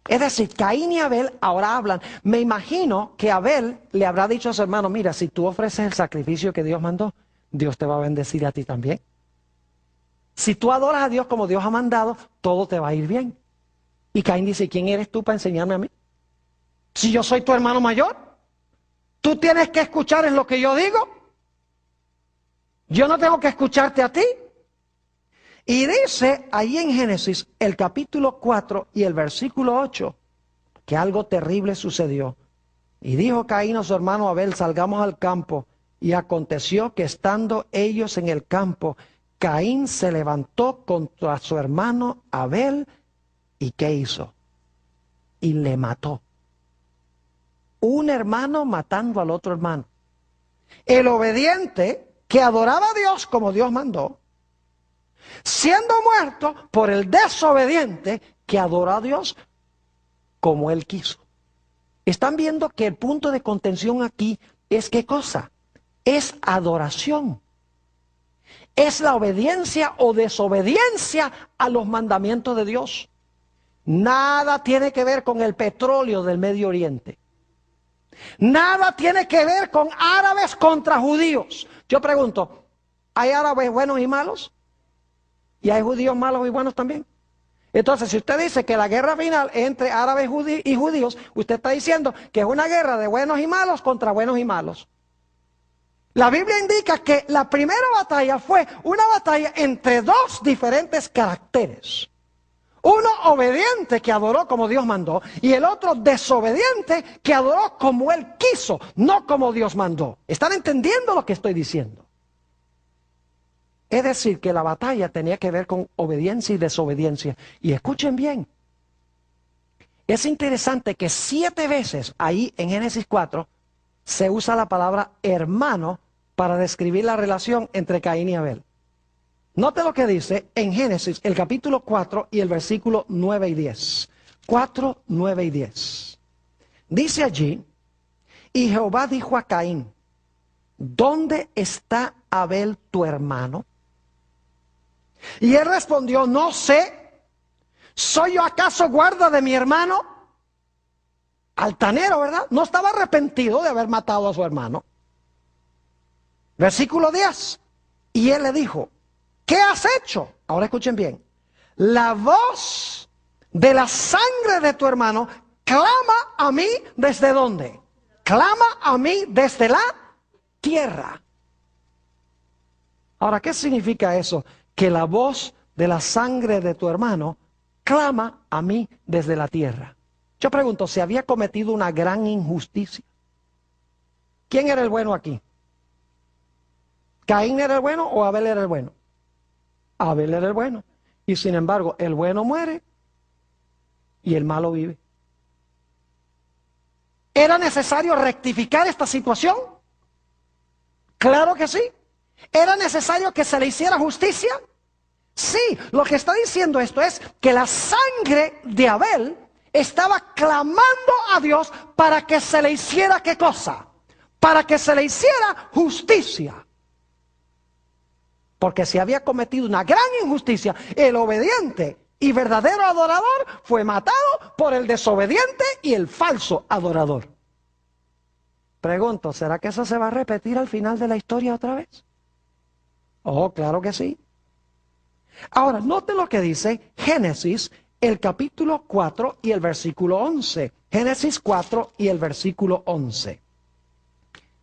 Es decir, Caín y Abel ahora hablan. Me imagino que Abel le habrá dicho a su hermano, mira, si tú ofreces el sacrificio que Dios mandó, Dios te va a bendecir a ti también. Si tú adoras a Dios como Dios ha mandado, todo te va a ir bien. Y Caín dice, ¿quién eres tú para enseñarme a mí? Si yo soy tu hermano mayor, tú tienes que escuchar en lo que yo digo. Yo no tengo que escucharte a ti. Y dice ahí en Génesis el capítulo 4 y el versículo 8 que algo terrible sucedió. Y dijo Caín a su hermano Abel, salgamos al campo. Y aconteció que estando ellos en el campo, Caín se levantó contra su hermano Abel. ¿Y qué hizo? Y le mató. Un hermano matando al otro hermano. El obediente que adoraba a Dios como Dios mandó, siendo muerto por el desobediente que adoró a Dios como él quiso. Están viendo que el punto de contención aquí es ¿qué cosa? Es adoración. Es la obediencia o desobediencia a los mandamientos de Dios. Nada tiene que ver con el petróleo del Medio Oriente. Nada tiene que ver con árabes contra judíos. Yo pregunto, ¿hay árabes buenos y malos? ¿Y hay judíos malos y buenos también? Entonces, si usted dice que la guerra final es entre árabes y judíos, usted está diciendo que es una guerra de buenos y malos contra buenos y malos. La Biblia indica que la primera batalla fue una batalla entre dos diferentes caracteres. Uno obediente que adoró como Dios mandó y el otro desobediente que adoró como él quiso, no como Dios mandó. ¿Están entendiendo lo que estoy diciendo? Es decir, que la batalla tenía que ver con obediencia y desobediencia. Y escuchen bien, Es interesante que 7 veces ahí en Génesis 4 se usa la palabra hermano para describir la relación entre Caín y Abel. Note lo que dice en Génesis, el capítulo 4 y el versículo 9 y 10. 4, 9 y 10. Dice allí, y Jehová dijo a Caín, ¿dónde está Abel tu hermano? Y él respondió, no sé, ¿soy yo acaso guarda de mi hermano? Altanero, ¿verdad? No estaba arrepentido de haber matado a su hermano. Versículo 10. Y él le dijo, ¿qué has hecho? Ahora escuchen bien. La voz de la sangre de tu hermano clama a mí ¿desde dónde? Clama a mí desde la tierra. Ahora, ¿qué significa eso? Que la voz de la sangre de tu hermano clama a mí desde la tierra. Yo pregunto, ¿se había cometido una gran injusticia? ¿Quién era el bueno aquí? ¿Caín era el bueno o Abel era el bueno? Abel era el bueno. Y sin embargo, el bueno muere y el malo vive. ¿Era necesario rectificar esta situación? Claro que sí. ¿Era necesario que se le hiciera justicia? Sí, lo que está diciendo esto es que la sangre de Abel estaba clamando a Dios para que se le hiciera ¿qué cosa? Para que se le hiciera justicia. Porque si había cometido una gran injusticia, el obediente y verdadero adorador fue matado por el desobediente y el falso adorador. Pregunto, ¿será que eso se va a repetir al final de la historia otra vez? Oh, claro que sí. Ahora, note lo que dice Génesis, el capítulo 4 y el versículo 11. Génesis 4 y el versículo 11.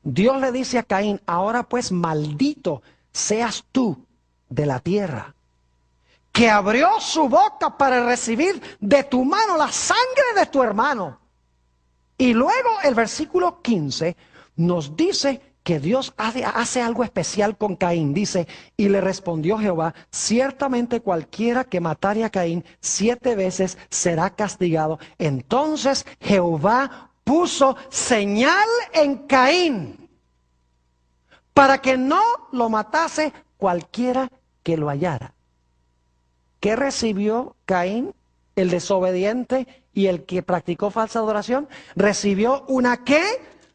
Dios le dice a Caín, ahora pues maldito seas tú de la tierra, que abrió su boca para recibir de tu mano la sangre de tu hermano. Y luego el versículo 15 nos dice que Dios hace algo especial con Caín. Dice, y le respondió Jehová, ciertamente cualquiera que matare a Caín 7 veces será castigado. Entonces Jehová puso señal en Caín para que no lo matase cualquiera que lo hallara. ¿Qué recibió Caín, el desobediente y el que practicó falsa adoración? Recibió una ¿qué?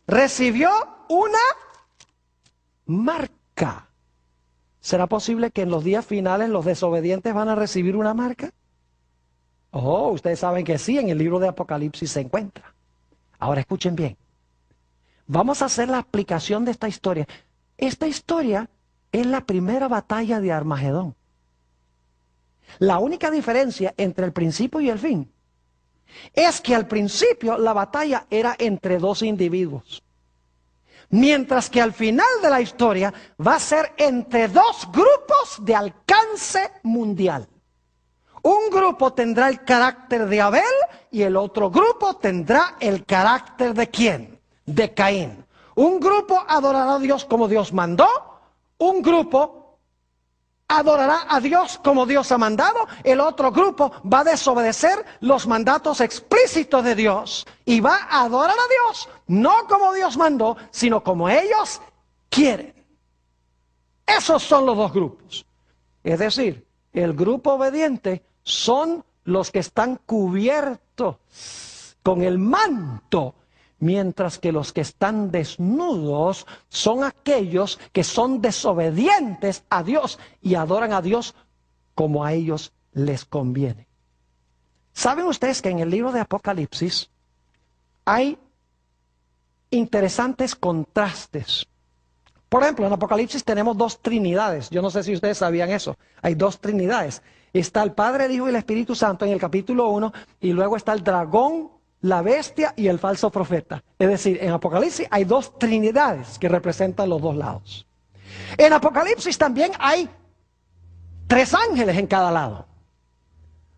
Recibió una marca. ¿Será posible que en los días finales los desobedientes van a recibir una marca? Oh, ustedes saben que sí, en el libro de Apocalipsis se encuentra. Ahora escuchen bien. Vamos a hacer la aplicación de esta historia. Esta historia es la primera batalla de Armagedón. La única diferencia entre el principio y el fin es que al principio la batalla era entre 2 individuos. Mientras que al final de la historia va a ser entre 2 grupos de alcance mundial. Un grupo tendrá el carácter de Abel y el otro grupo tendrá el carácter de ¿quién? De Caín. Un grupo adorará a Dios como Dios mandó, un grupo adorará a Dios como Dios ha mandado, el otro grupo va a desobedecer los mandatos explícitos de Dios y va a adorar a Dios, no como Dios mandó, sino como ellos quieren. Esos son los 2 grupos. Es decir, el grupo obediente son los que están cubiertos con el manto, mientras que los que están desnudos son aquellos que son desobedientes a Dios y adoran a Dios como a ellos les conviene. ¿Saben ustedes que en el libro de Apocalipsis hay interesantes contrastes? Por ejemplo, en Apocalipsis tenemos 2 trinidades. Yo no sé si ustedes sabían eso. Hay 2 trinidades. Está el Padre, el Hijo y el Espíritu Santo en el capítulo 1 y luego está el dragón, la bestia y el falso profeta. Es decir, en Apocalipsis hay 2 trinidades que representan los 2 lados. En Apocalipsis también hay 3 ángeles en cada lado.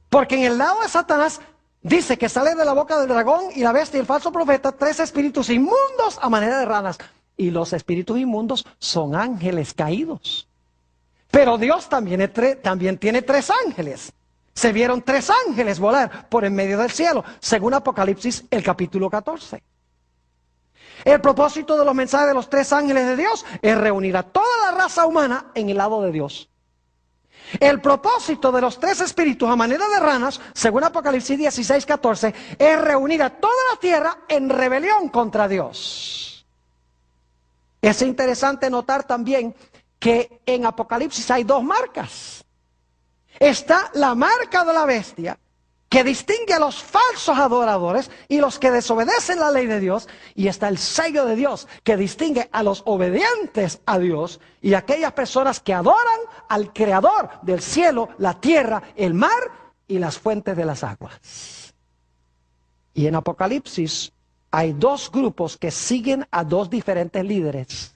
Porque en el lado de Satanás dice que sale de la boca del dragón y la bestia y el falso profeta 3 espíritus inmundos a manera de ranas. Y los espíritus inmundos son ángeles caídos. Pero Dios también tiene 3 ángeles. Se vieron 3 ángeles volar por en medio del cielo, según Apocalipsis el capítulo 14. El propósito de los mensajes de los 3 ángeles de Dios es reunir a toda la raza humana en el lado de Dios. El propósito de los 3 espíritus a manera de ranas, según Apocalipsis 16, 14, es reunir a toda la tierra en rebelión contra Dios. Es interesante notar también que en Apocalipsis hay 2 marcas. Está la marca de la bestia, que distingue a los falsos adoradores y los que desobedecen la ley de Dios. Y está el sello de Dios, que distingue a los obedientes a Dios y a aquellas personas que adoran al Creador del cielo, la tierra, el mar y las fuentes de las aguas. Y en Apocalipsis hay 2 grupos que siguen a 2 diferentes líderes.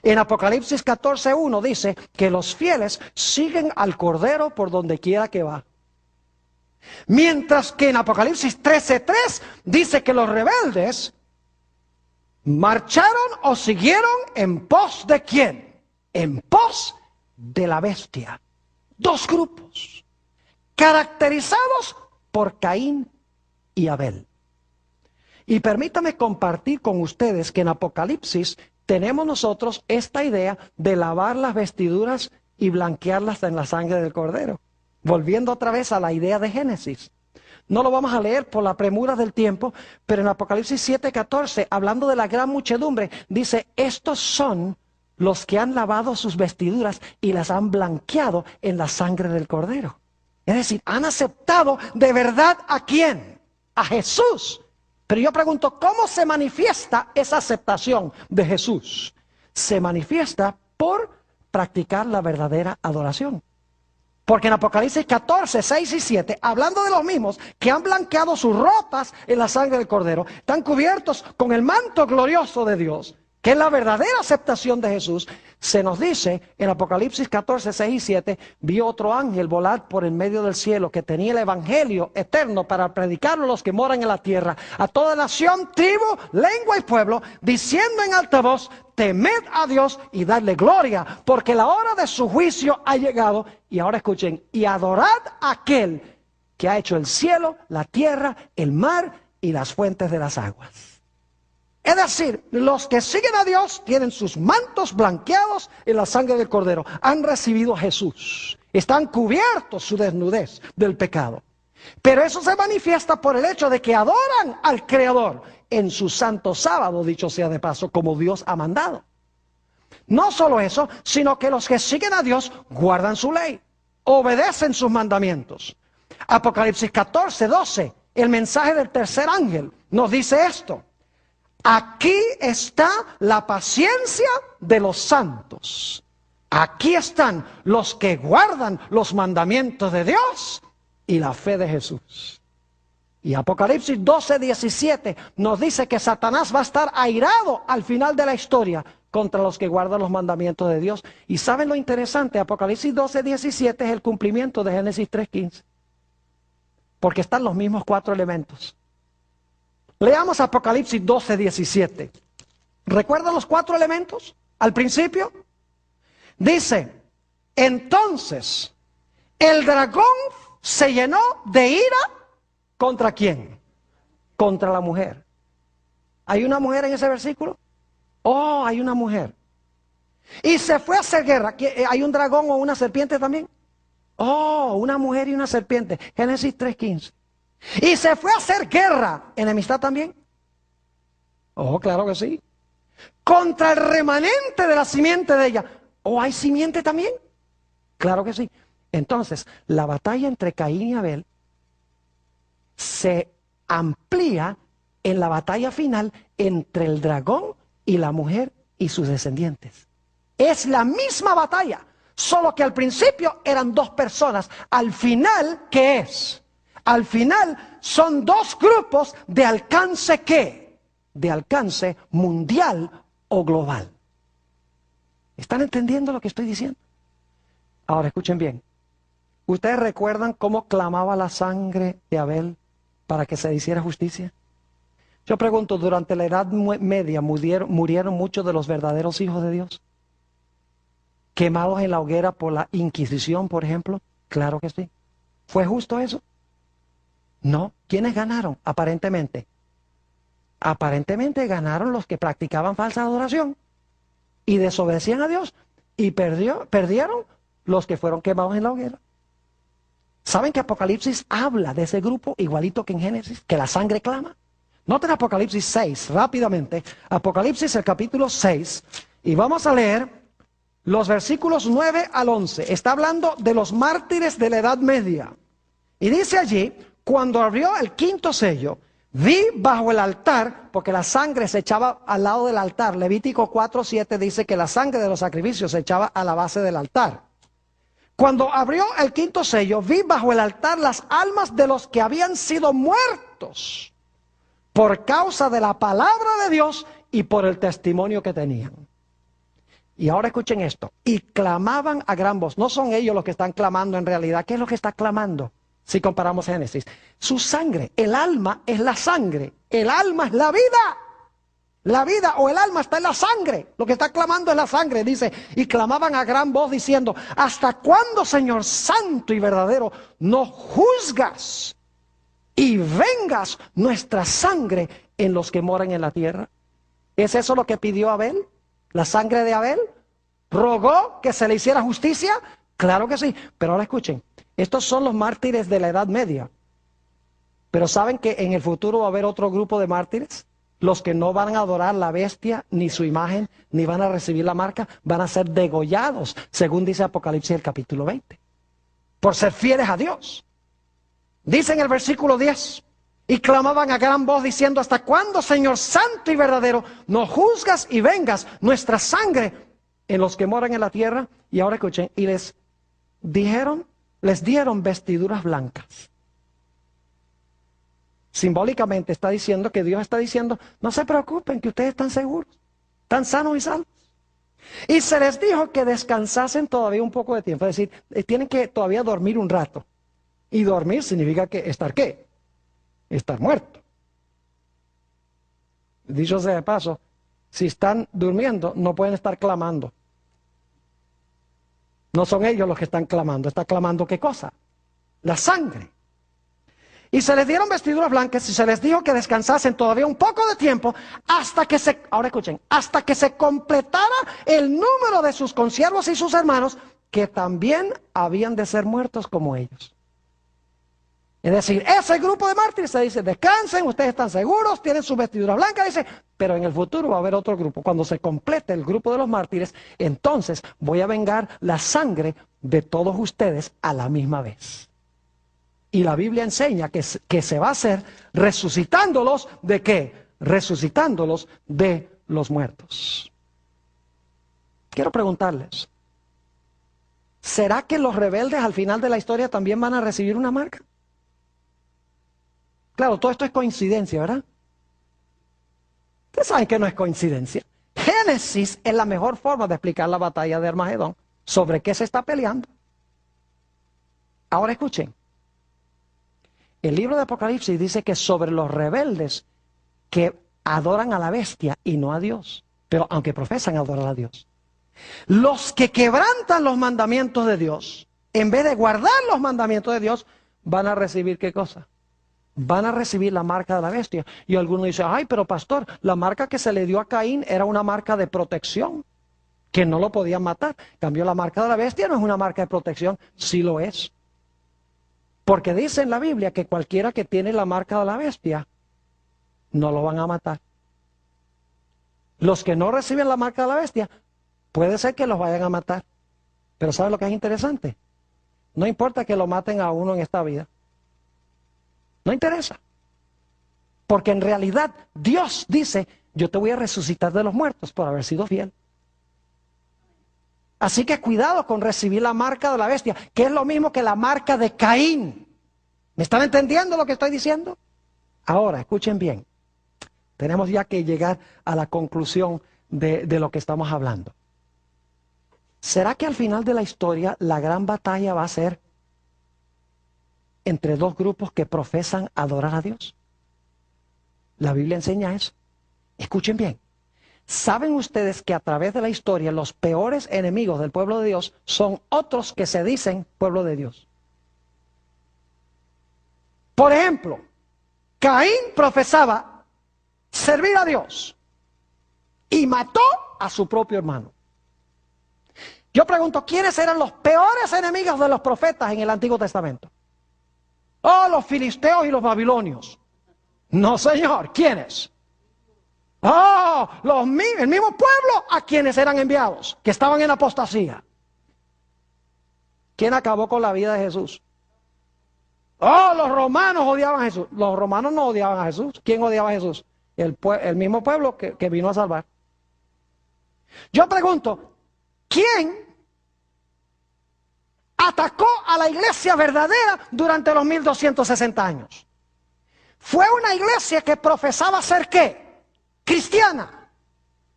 En Apocalipsis 14:1 dice que los fieles siguen al Cordero por donde quiera que va. Mientras que en Apocalipsis 13:3 dice que los rebeldes marcharon o siguieron en pos de ¿quién? En pos de la bestia. 2 grupos, caracterizados por Caín y Abel. Y permítame compartir con ustedes que en Apocalipsis tenemos nosotros esta idea de lavar las vestiduras y blanquearlas en la sangre del Cordero. Volviendo otra vez a la idea de Génesis. No lo vamos a leer por la premura del tiempo, pero en Apocalipsis 7:14, hablando de la gran muchedumbre, dice, estos son los que han lavado sus vestiduras y las han blanqueado en la sangre del Cordero. Es decir, han aceptado de verdad ¿a quién? A Jesús. Pero yo pregunto, ¿cómo se manifiesta esa aceptación de Jesús? Se manifiesta por practicar la verdadera adoración. Porque en Apocalipsis 14, 6 y 7, hablando de los mismos que han blanqueado sus ropas en la sangre del Cordero, están cubiertos con el manto glorioso de Dios, que es la verdadera aceptación de Jesús, se nos dice en Apocalipsis 14, 6 y 7, vio otro ángel volar por el medio del cielo que tenía el evangelio eterno para predicarlo a los que moran en la tierra, a toda nación, tribu, lengua y pueblo, diciendo en alta voz, temed a Dios y dadle gloria, porque la hora de su juicio ha llegado. Y ahora escuchen, y adorad a aquel que ha hecho el cielo, la tierra, el mar y las fuentes de las aguas. Es decir, los que siguen a Dios tienen sus mantos blanqueados en la sangre del Cordero. Han recibido a Jesús. Están cubiertos su desnudez del pecado. Pero eso se manifiesta por el hecho de que adoran al Creador en su santo sábado, dicho sea de paso, como Dios ha mandado. No solo eso, sino que los que siguen a Dios guardan su ley, obedecen sus mandamientos. Apocalipsis 14, 12, el mensaje del tercer ángel nos dice esto. Aquí está la paciencia de los santos. Aquí están los que guardan los mandamientos de Dios y la fe de Jesús. Y Apocalipsis 12, 17 nos dice que Satanás va a estar airado al final de la historia contra los que guardan los mandamientos de Dios. Y ¿saben lo interesante? Apocalipsis 12, 17 es el cumplimiento de Génesis 3, 15. Porque están los mismos 4 elementos. Leamos Apocalipsis 12, 17. ¿Recuerdan los 4 elementos al principio? Dice, entonces el dragón se llenó de ira ¿contra quién? Contra la mujer. ¿Hay una mujer en ese versículo? Oh, hay una mujer. Y se fue a hacer guerra. ¿Hay un dragón o una serpiente también? Oh, una mujer y una serpiente. Génesis 3:15. Y se fue a hacer guerra. ¿Enemistad también? Oh, claro que sí. Contra el remanente de la simiente de ella. ¿Oh, hay simiente también? Claro que sí. Entonces, la batalla entre Caín y Abel se amplía en la batalla final entre el dragón y la mujer y sus descendientes. Es la misma batalla, solo que al principio eran 2 personas. Al final, ¿qué es? Al final son 2 grupos de alcance ¿qué? De alcance mundial o global. ¿Están entendiendo lo que estoy diciendo? Ahora escuchen bien. ¿Ustedes recuerdan cómo clamaba la sangre de Abel para que se hiciera justicia? Yo pregunto, ¿durante la Edad Media murieron muchos de los verdaderos hijos de Dios? ¿Quemados en la hoguera por la Inquisición, por ejemplo? Claro que sí. ¿Fue justo eso? No. ¿Quiénes ganaron? Aparentemente. Aparentemente ganaron los que practicaban falsa adoración y desobedecían a Dios, y perdieron los que fueron quemados en la hoguera. ¿Saben que Apocalipsis habla de ese grupo igualito que en Génesis? Que la sangre clama. Noten Apocalipsis 6, rápidamente. Apocalipsis, el capítulo 6, y vamos a leer los versículos 9 al 11. Está hablando de los mártires de la Edad Media. Y dice allí: cuando abrió el quinto sello, vi bajo el altar, porque la sangre se echaba al lado del altar. Levítico 4:7 dice que la sangre de los sacrificios se echaba a la base del altar. Cuando abrió el quinto sello, vi bajo el altar las almas de los que habían sido muertos por causa de la palabra de Dios y por el testimonio que tenían. Y ahora escuchen esto: y clamaban a gran voz. No son ellos los que están clamando en realidad. ¿Qué es lo que está clamando? Si comparamos Génesis, su sangre, el alma es la sangre, el alma es la vida. La vida o el alma está en la sangre. Lo que está clamando es la sangre. Dice: y clamaban a gran voz diciendo: ¿hasta cuándo, Señor santo y verdadero, no juzgas y vengas nuestra sangre en los que moran en la tierra? ¿Es eso lo que pidió Abel? ¿La sangre de Abel? ¿Rogó que se le hiciera justicia? Claro que sí. Pero ahora escuchen, estos son los mártires de la Edad Media. Pero ¿saben que en el futuro va a haber otro grupo de mártires? Los que no van a adorar la bestia, ni su imagen, ni van a recibir la marca, van a ser degollados, según dice Apocalipsis el capítulo 20, por ser fieles a Dios. Dice en el versículo 10, y clamaban a gran voz diciendo: ¿hasta cuándo, Señor santo y verdadero, no juzgas y vengas nuestra sangre en los que moran en la tierra? Y ahora escuchen, y les dieron vestiduras blancas. Simbólicamente está diciendo que Dios está diciendo: no se preocupen, que ustedes están seguros, están sanos y salvos. Y se les dijo que descansasen todavía un poco de tiempo, es decir, tienen que todavía dormir un rato. Y dormir significa que estar ¿qué? Estar muerto. Dicho sea de paso, si están durmiendo no pueden estar clamando. No son ellos los que están clamando. ¿Está clamando qué cosa? La sangre. Y se les dieron vestiduras blancas y se les dijo que descansasen todavía un poco de tiempo hasta que ahora escuchen, hasta que se completara el número de sus consiervos y sus hermanos, que también habían de ser muertos como ellos. Es decir, ese grupo de mártires se dice: descansen, ustedes están seguros, tienen sus vestiduras blancas, dice, pero en el futuro va a haber otro grupo. Cuando se complete el grupo de los mártires, entonces voy a vengar la sangre de todos ustedes a la misma vez. Y la Biblia enseña que se va a hacer resucitándolos ¿de qué? Resucitándolos de los muertos. Quiero preguntarles, ¿será que los rebeldes al final de la historia también van a recibir una marca? Claro, todo esto es coincidencia, ¿verdad? Ustedes saben que no es coincidencia. Génesis es la mejor forma de explicar la batalla de Armagedón. ¿Sobre qué se está peleando? Ahora escuchen. El libro de Apocalipsis dice que sobre los rebeldes que adoran a la bestia y no a Dios, pero aunque profesan adorar a Dios. Los que quebrantan los mandamientos de Dios, en vez de guardar los mandamientos de Dios, van a recibir ¿qué cosa? Van a recibir la marca de la bestia. Y algunos dicen: ay, pero pastor, la marca que se le dio a Caín era una marca de protección, que no lo podían matar. En cambio, la marca de la bestia no es una marca de protección, sí lo es. Porque dice en la Biblia que cualquiera que tiene la marca de la bestia, no lo van a matar. Los que no reciben la marca de la bestia, puede ser que los vayan a matar. Pero ¿sabe lo que es interesante? No importa que lo maten a uno en esta vida. No interesa. Porque en realidad Dios dice: yo te voy a resucitar de los muertos por haber sido fiel. Así que cuidado con recibir la marca de la bestia, que es lo mismo que la marca de Caín. ¿Me están entendiendo lo que estoy diciendo? Ahora, escuchen bien. Tenemos ya que llegar a la conclusión de lo que estamos hablando. ¿Será que al final de la historia la gran batalla va a ser entre dos grupos que profesan adorar a Dios? La Biblia enseña eso. Escuchen bien. ¿Saben ustedes que a través de la historia los peores enemigos del pueblo de Dios son otros que se dicen pueblo de Dios? Por ejemplo, Caín profesaba servir a Dios y mató a su propio hermano. Yo pregunto, ¿quiénes eran los peores enemigos de los profetas en el Antiguo Testamento? Oh, los filisteos y los babilonios. No, señor, ¿quiénes? Oh, el mismo pueblo a quienes eran enviados, que estaban en apostasía. ¿Quién acabó con la vida de Jesús? Oh, los romanos odiaban a Jesús. Los romanos no odiaban a Jesús. ¿Quién odiaba a Jesús? El mismo pueblo que vino a salvar. Yo pregunto, ¿quién atacó a la iglesia verdadera durante los 1260 años? Fue una iglesia que profesaba ser ¿qué? Cristiana.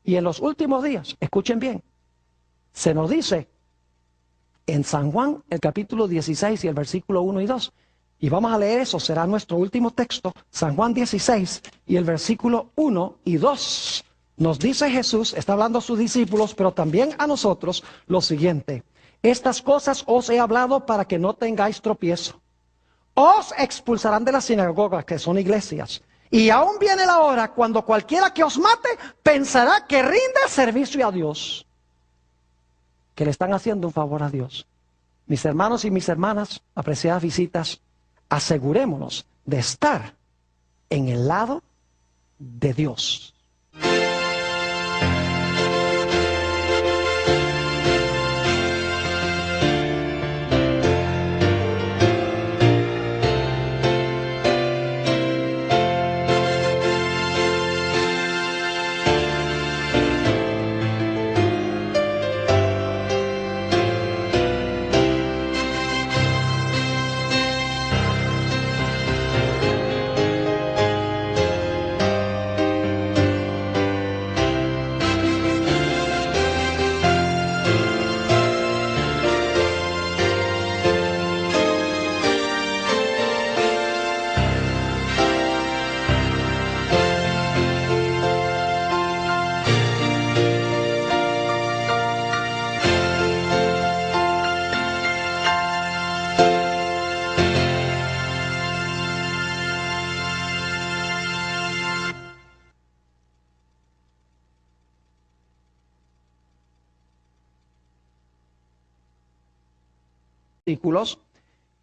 Y en los últimos días, escuchen bien, se nos dice en San Juan, el capítulo 16 y el versículo 1 y 2, y vamos a leer eso, será nuestro último texto, San Juan 16 y el versículo 1 y 2. Nos dice Jesús, está hablando a sus discípulos, pero también a nosotros, lo siguiente: estas cosas os he hablado para que no tengáis tropiezo. Os expulsarán de las sinagogas, que son iglesias, y aún viene la hora cuando cualquiera que os mate pensará que rinde servicio a Dios, que le están haciendo un favor a Dios. Mis hermanos y mis hermanas, apreciadas visitas, asegurémonos de estar en el lado de Dios.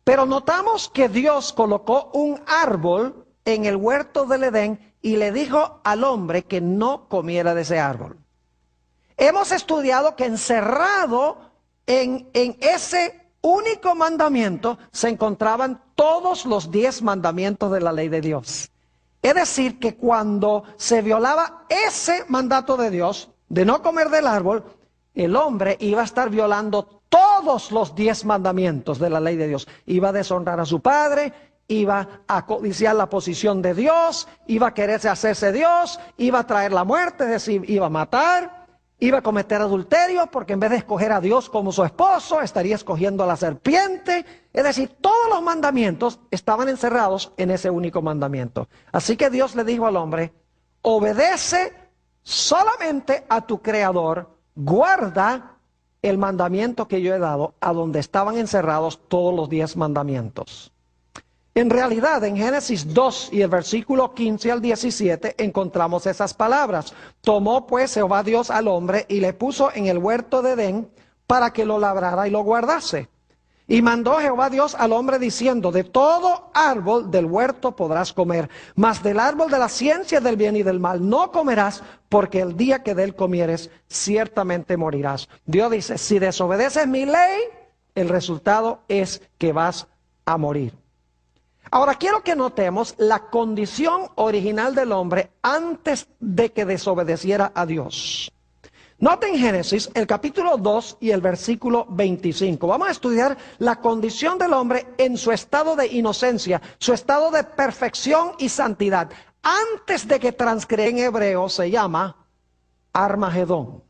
Pero notamos que Dios colocó un árbol en el huerto del Edén y le dijo al hombre que no comiera de ese árbol. Hemos estudiado que encerrado en ese único mandamiento se encontraban todos los 10 mandamientos de la ley de Dios. Es decir, que cuando se violaba ese mandato de Dios de no comer del árbol, el hombre iba a estar violando todos los 10 mandamientos de la ley de Dios. Iba a deshonrar a su padre, iba a codiciar la posición de Dios, iba a quererse hacerse Dios, iba a traer la muerte, es decir, iba a matar, iba a cometer adulterio, porque en vez de escoger a Dios como su esposo, estaría escogiendo a la serpiente. Es decir, todos los mandamientos estaban encerrados en ese único mandamiento. Así que Dios le dijo al hombre: obedece solamente a tu Creador, guarda el mandamiento que yo he dado, a donde estaban encerrados todos los 10 mandamientos. En realidad, en Génesis 2 y el versículo 15 al 17 encontramos esas palabras. Tomó pues Jehová Dios al hombre y le puso en el huerto de Edén para que lo labrara y lo guardase. Y mandó Jehová Dios al hombre diciendo: de todo árbol del huerto podrás comer, mas del árbol de la ciencia del bien y del mal no comerás, porque el día que de él comieres ciertamente morirás. Dios dice: si desobedeces mi ley, el resultado es que vas a morir. Ahora quiero que notemos la condición original del hombre antes de que desobedeciera a Dios. Noten Génesis, el capítulo 2 y el versículo 25. Vamos a estudiar la condición del hombre en su estado de inocencia, su estado de perfección y santidad, antes de que transgreda. En hebreo se llama Armagedón.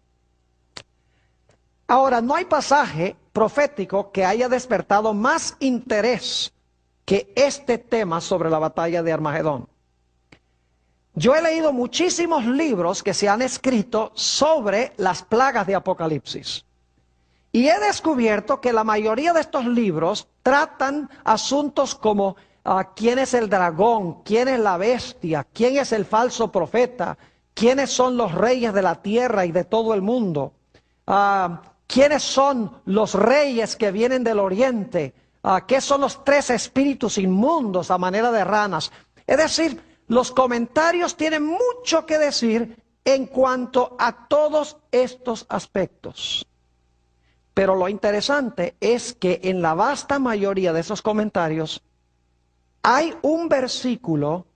Ahora, no hay pasaje profético que haya despertado más interés que este tema sobre la batalla de Armagedón. Yo he leído muchísimos libros que se han escrito sobre las plagas de Apocalipsis. Y he descubierto que la mayoría de estos libros tratan asuntos como quién es el dragón, quién es la bestia, quién es el falso profeta, quiénes son los reyes de la tierra y de todo el mundo, quiénes son los reyes que vienen del oriente, qué son los tres espíritus inmundos a manera de ranas. Es decir, los comentarios tienen mucho que decir en cuanto a todos estos aspectos. Pero lo interesante es que en la vasta mayoría de esos comentarios hay un versículo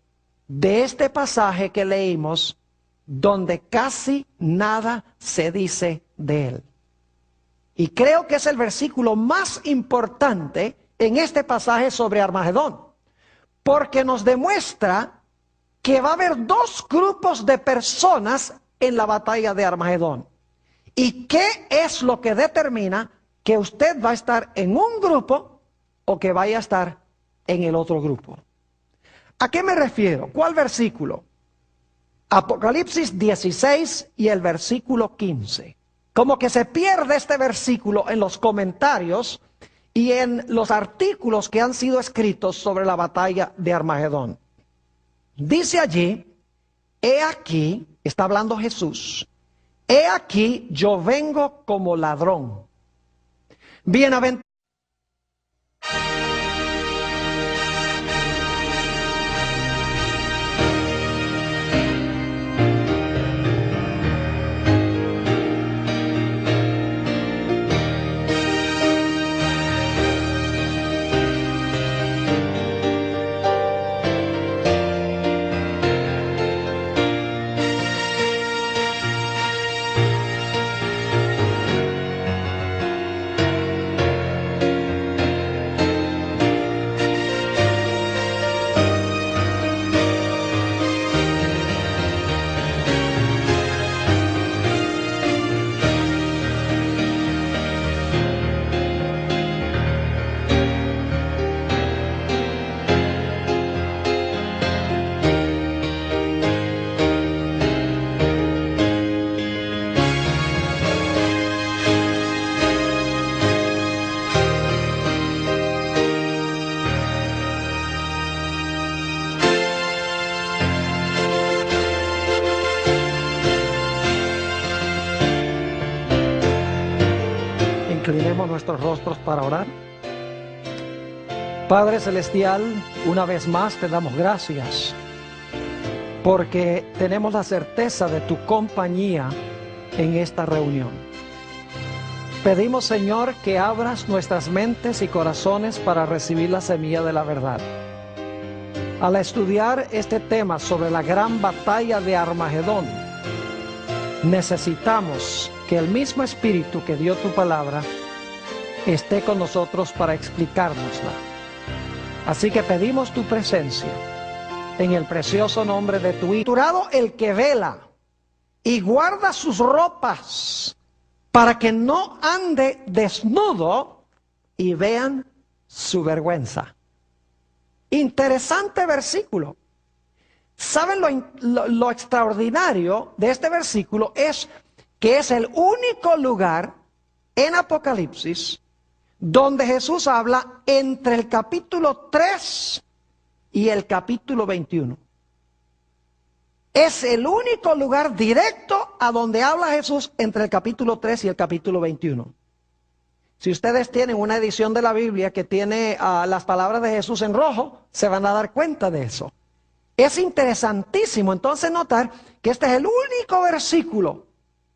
de este pasaje que leímos donde casi nada se dice de él. Y creo que es el versículo más importante en este pasaje sobre Armagedón, porque nos demuestra que va a haber dos grupos de personas en la batalla de Armagedón. ¿Y qué es lo que determina que usted va a estar en un grupo o que vaya a estar en el otro grupo? ¿A qué me refiero? ¿Cuál versículo? Apocalipsis 16 y el versículo 15. Como que se pierde este versículo en los comentarios y en los artículos que han sido escritos sobre la batalla de Armagedón. Dice allí, he aquí, está hablando Jesús, he aquí yo vengo como ladrón. Bienaventurado. Inclinemos nuestros rostros para orar. Padre Celestial, una vez más te damos gracias porque tenemos la certeza de tu compañía en esta reunión. Pedimos, Señor, que abras nuestras mentes y corazones para recibir la semilla de la verdad. Al estudiar este tema sobre la gran batalla de Armagedón, necesitamos que el mismo Espíritu que dio tu palabra esté con nosotros para explicárnosla. Así que pedimos tu presencia en el precioso nombre de tu Hijo. Bienaventurado el que vela y guarda sus ropas para que no ande desnudo y vean su vergüenza. Interesante versículo. ¿Saben lo extraordinario de este versículo? Es que es el único lugar en Apocalipsis donde Jesús habla entre el capítulo 3 y el capítulo 21. Es el único lugar directo a donde habla Jesús entre el capítulo 3 y el capítulo 21. Si ustedes tienen una edición de la Biblia que tiene las palabras de Jesús en rojo, se van a dar cuenta de eso. Es interesantísimo entonces notar que este es el único versículo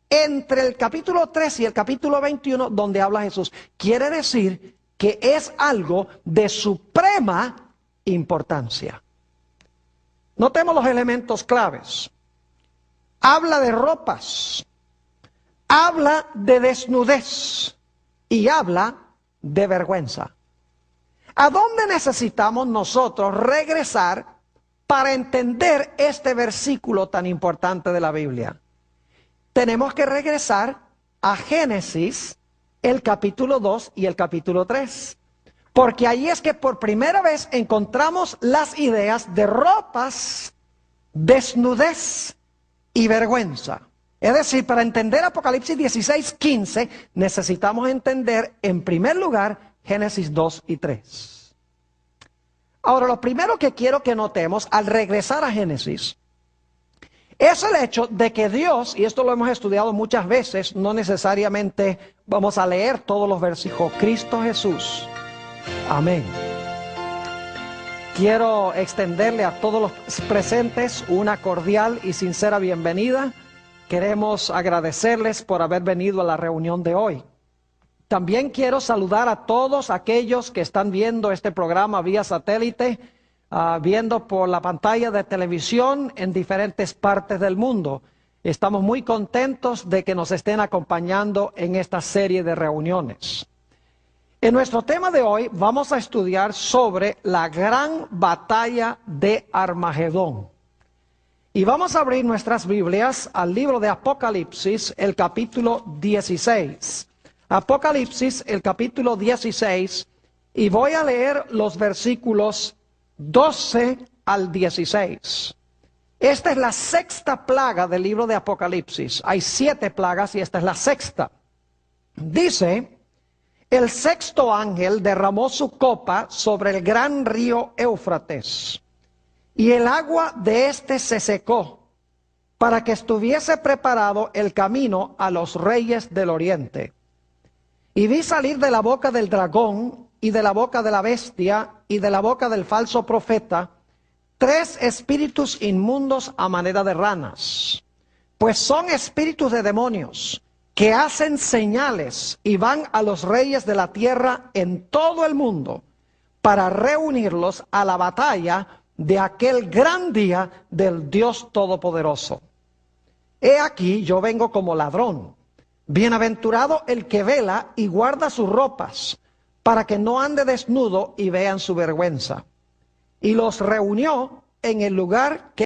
entre el capítulo 3 y el capítulo 21 donde habla Jesús. Quiere decir que es algo de suprema importancia. Notemos los elementos claves. Habla de ropas, habla de desnudez y habla de vergüenza. ¿A dónde necesitamos nosotros regresar para entender este versículo tan importante de la Biblia? Tenemos que regresar a Génesis, el capítulo 2 y el capítulo 3. Porque ahí es que por primera vez encontramos las ideas de ropas, desnudez y vergüenza. Es decir, para entender Apocalipsis 16:15 necesitamos entender en primer lugar Génesis 2 y 3. Ahora, lo primero que quiero que notemos al regresar a Génesis es el hecho de que Dios, y esto lo hemos estudiado muchas veces, no necesariamente vamos a leer todos los versículos, Cristo Jesús. Amén. Quiero extenderle a todos los presentes una cordial y sincera bienvenida. Queremos agradecerles por haber venido a la reunión de hoy. También quiero saludar a todos aquellos que están viendo este programa vía satélite, viendo por la pantalla de televisión en diferentes partes del mundo. Estamos muy contentos de que nos estén acompañando en esta serie de reuniones. En nuestro tema de hoy vamos a estudiar sobre la gran batalla de Armagedón. Y vamos a abrir nuestras Biblias al libro de Apocalipsis, el capítulo 16. Apocalipsis, el capítulo 16, y voy a leer los versículos 12 al 16. Esta es la sexta plaga del libro de Apocalipsis. Hay 7 plagas y esta es la sexta. Dice: el sexto ángel derramó su copa sobre el gran río Éufrates, y el agua de éste se secó, para que estuviese preparado el camino a los reyes del oriente. Y vi salir de la boca del dragón, y de la boca de la bestia, y de la boca del falso profeta, 3 espíritus inmundos a manera de ranas, pues son espíritus de demonios, que hacen señales y van a los reyes de la tierra en todo el mundo, para reunirlos a la batalla de aquel gran día del Dios Todopoderoso. He aquí, yo vengo como ladrón. Bienaventurado el que vela y guarda sus ropas, para que no ande desnudo y vean su vergüenza. Y los reunió en el lugar que